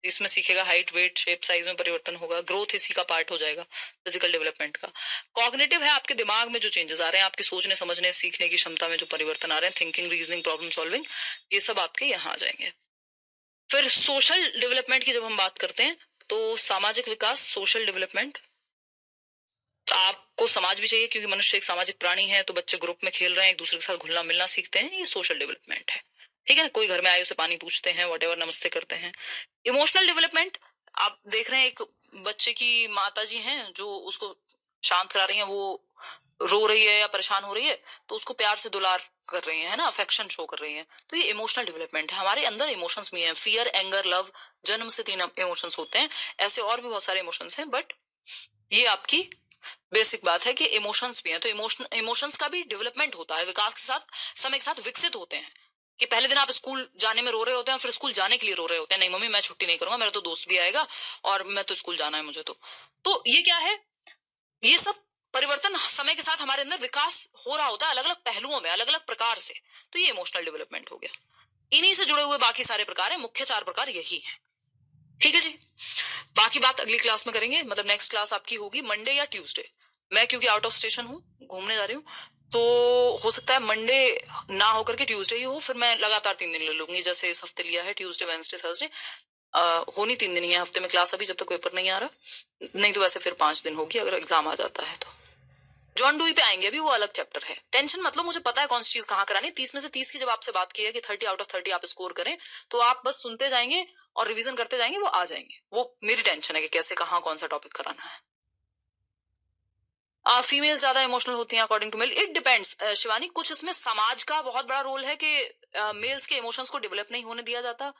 इसमें सीखेगा, हाइट, वेट, शेप, साइज में परिवर्तन होगा, ग्रोथ इसी का पार्ट हो जाएगा फिजिकल डेवलपमेंट का। कॉग्निटिव है आपके दिमाग में जो चेंजेस आ रहे हैं, आपके सोचने समझने सीखने की क्षमता में जो परिवर्तन आ रहे हैं, थिंकिंग, रीजनिंग, प्रॉब्लम सॉल्विंग, ये सब आपके यहाँ आ जाएंगे। फिर सोशल डेवलपमेंट की जब हम बात करते हैं तो सामाजिक विकास, सोशल डेवलपमेंट। तो आपको समाज भी चाहिए क्योंकि मनुष्य एक सामाजिक प्राणी है, तो बच्चे ग्रुप में खेल रहे हैं, एक दूसरे के साथ घुलना मिलना सीखते हैं, ये सोशल डेवलपमेंट है, ठीक है ना। कोई घर में आए उसे पानी पूछते हैं, वॉटेवर, नमस्ते करते हैं। इमोशनल डेवलपमेंट, आप देख रहे हैं एक बच्चे की माता जी हैं जो उसको शांत करा रही हैं, वो रो रही है या परेशान हो रही है तो उसको प्यार से दुलार कर रही है ना, अफेक्शन शो कर रही है। तो ये इमोशनल डेवलपमेंट है। हमारे अंदर इमोशंस भी हैं, फियर, एंगर, लव, जन्म से 3 इमोशंस होते हैं। ऐसे और भी बहुत सारे इमोशंस हैं, बट ये आपकी बेसिक बात है कि इमोशंस भी हैं। तो इमोशंस का भी डेवलपमेंट होता है, विकास के साथ, समय के साथ विकसित होते हैं। कि पहले दिन आप स्कूल जाने में रो रहे होते हैं, फिर स्कूल जाने के लिए रो रहे होते हैं, नहीं मम्मी मैं छुट्टी नहीं करूंगा, मेरा तो दोस्त भी आएगा और मैं तो स्कूल जाना है मुझे। तो ये क्या है, ये सब परिवर्तन समय के साथ हमारे अंदर विकास हो रहा होता है, अलग अलग पहलुओं में, अलग अलग प्रकार से। तो ये इमोशनल डेवलपमेंट हो गया। इन्हीं से जुड़े हुए बाकी सारे प्रकार है, मुख्य 4 प्रकार यही है, ठीक है जी। बाकी बात अगली क्लास में करेंगे, मतलब नेक्स्ट क्लास आपकी होगी मंडे या ट्यूसडे। मैं क्योंकि आउट ऑफ स्टेशन हूँ, घूमने जा रही हूँ, तो हो सकता है मंडे ना होकर के ट्यूसडे ही हो। फिर मैं लगातार 3 दिन ले लूंगी, जैसे इस हफ्ते लिया है, ट्यूसडे, वेडनेसडे, थर्सडे। होनी 3 दिन ही है हफ्ते में क्लास अभी, जब तक पेपर नहीं आ रहा। नहीं तो वैसे फिर 5 दिन होगी अगर एग्जाम आ जाता है तो। जॉन डुई पे आएंगे, अभी वो अलग चैप्टर है। टेंशन मतलब, मुझे पता है कौन सी चीज कहाँ करानी। 30 में से 30 की जब आपसे बात की है कि 30 आउट ऑफ 30 आप स्कोर करें, तो आप बस सुनते जाएंगे और रिवीजन करते जाएंगे, वो आ जाएंगे। वो मेरी टेंशन है कि कैसे कहाँ कौन सा टॉपिक कराना है। फीमेल ज्यादा इमोशनल होती हैं according to male, it depends Shivani. कुछ इसमें समाज का बहुत बड़ा रोल है कि मेल्स के इमोशंस को डेवलप नहीं होने दिया जाता,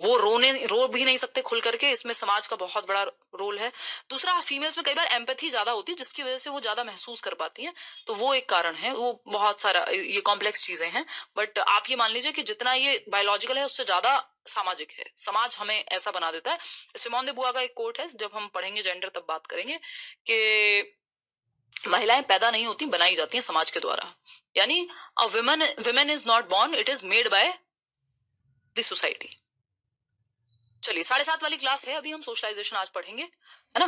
वो रो भी नहीं सकते खुल करके, इसमें समाज का बहुत बड़ा रोल है। दूसरा, फीमेल्स में कई बार एम्पैथी ज्यादा होती है जिसकी वजह से वो ज्यादा महसूस कर पाती हैं, तो वो एक कारण है। वो बहुत सारा, ये कॉम्प्लेक्स चीजें हैं, बट आप ये मान लीजिए कि जितना ये बायोलॉजिकल है उससे ज्यादा सामाजिक है। समाज हमें ऐसा बना देता है। सिमोन दे बुआ का एक कोट है, जब हम पढ़ेंगे जेंडर तब बात करेंगे, कि महिलाएं पैदा नहीं होती, बनाई जाती हैं समाज के द्वारा। यानी a women is not born, it is made by the society. चलिए, 7:30 वाली क्लास है, अभी हम सोशलाइजेशन आज पढ़ेंगे, है ना।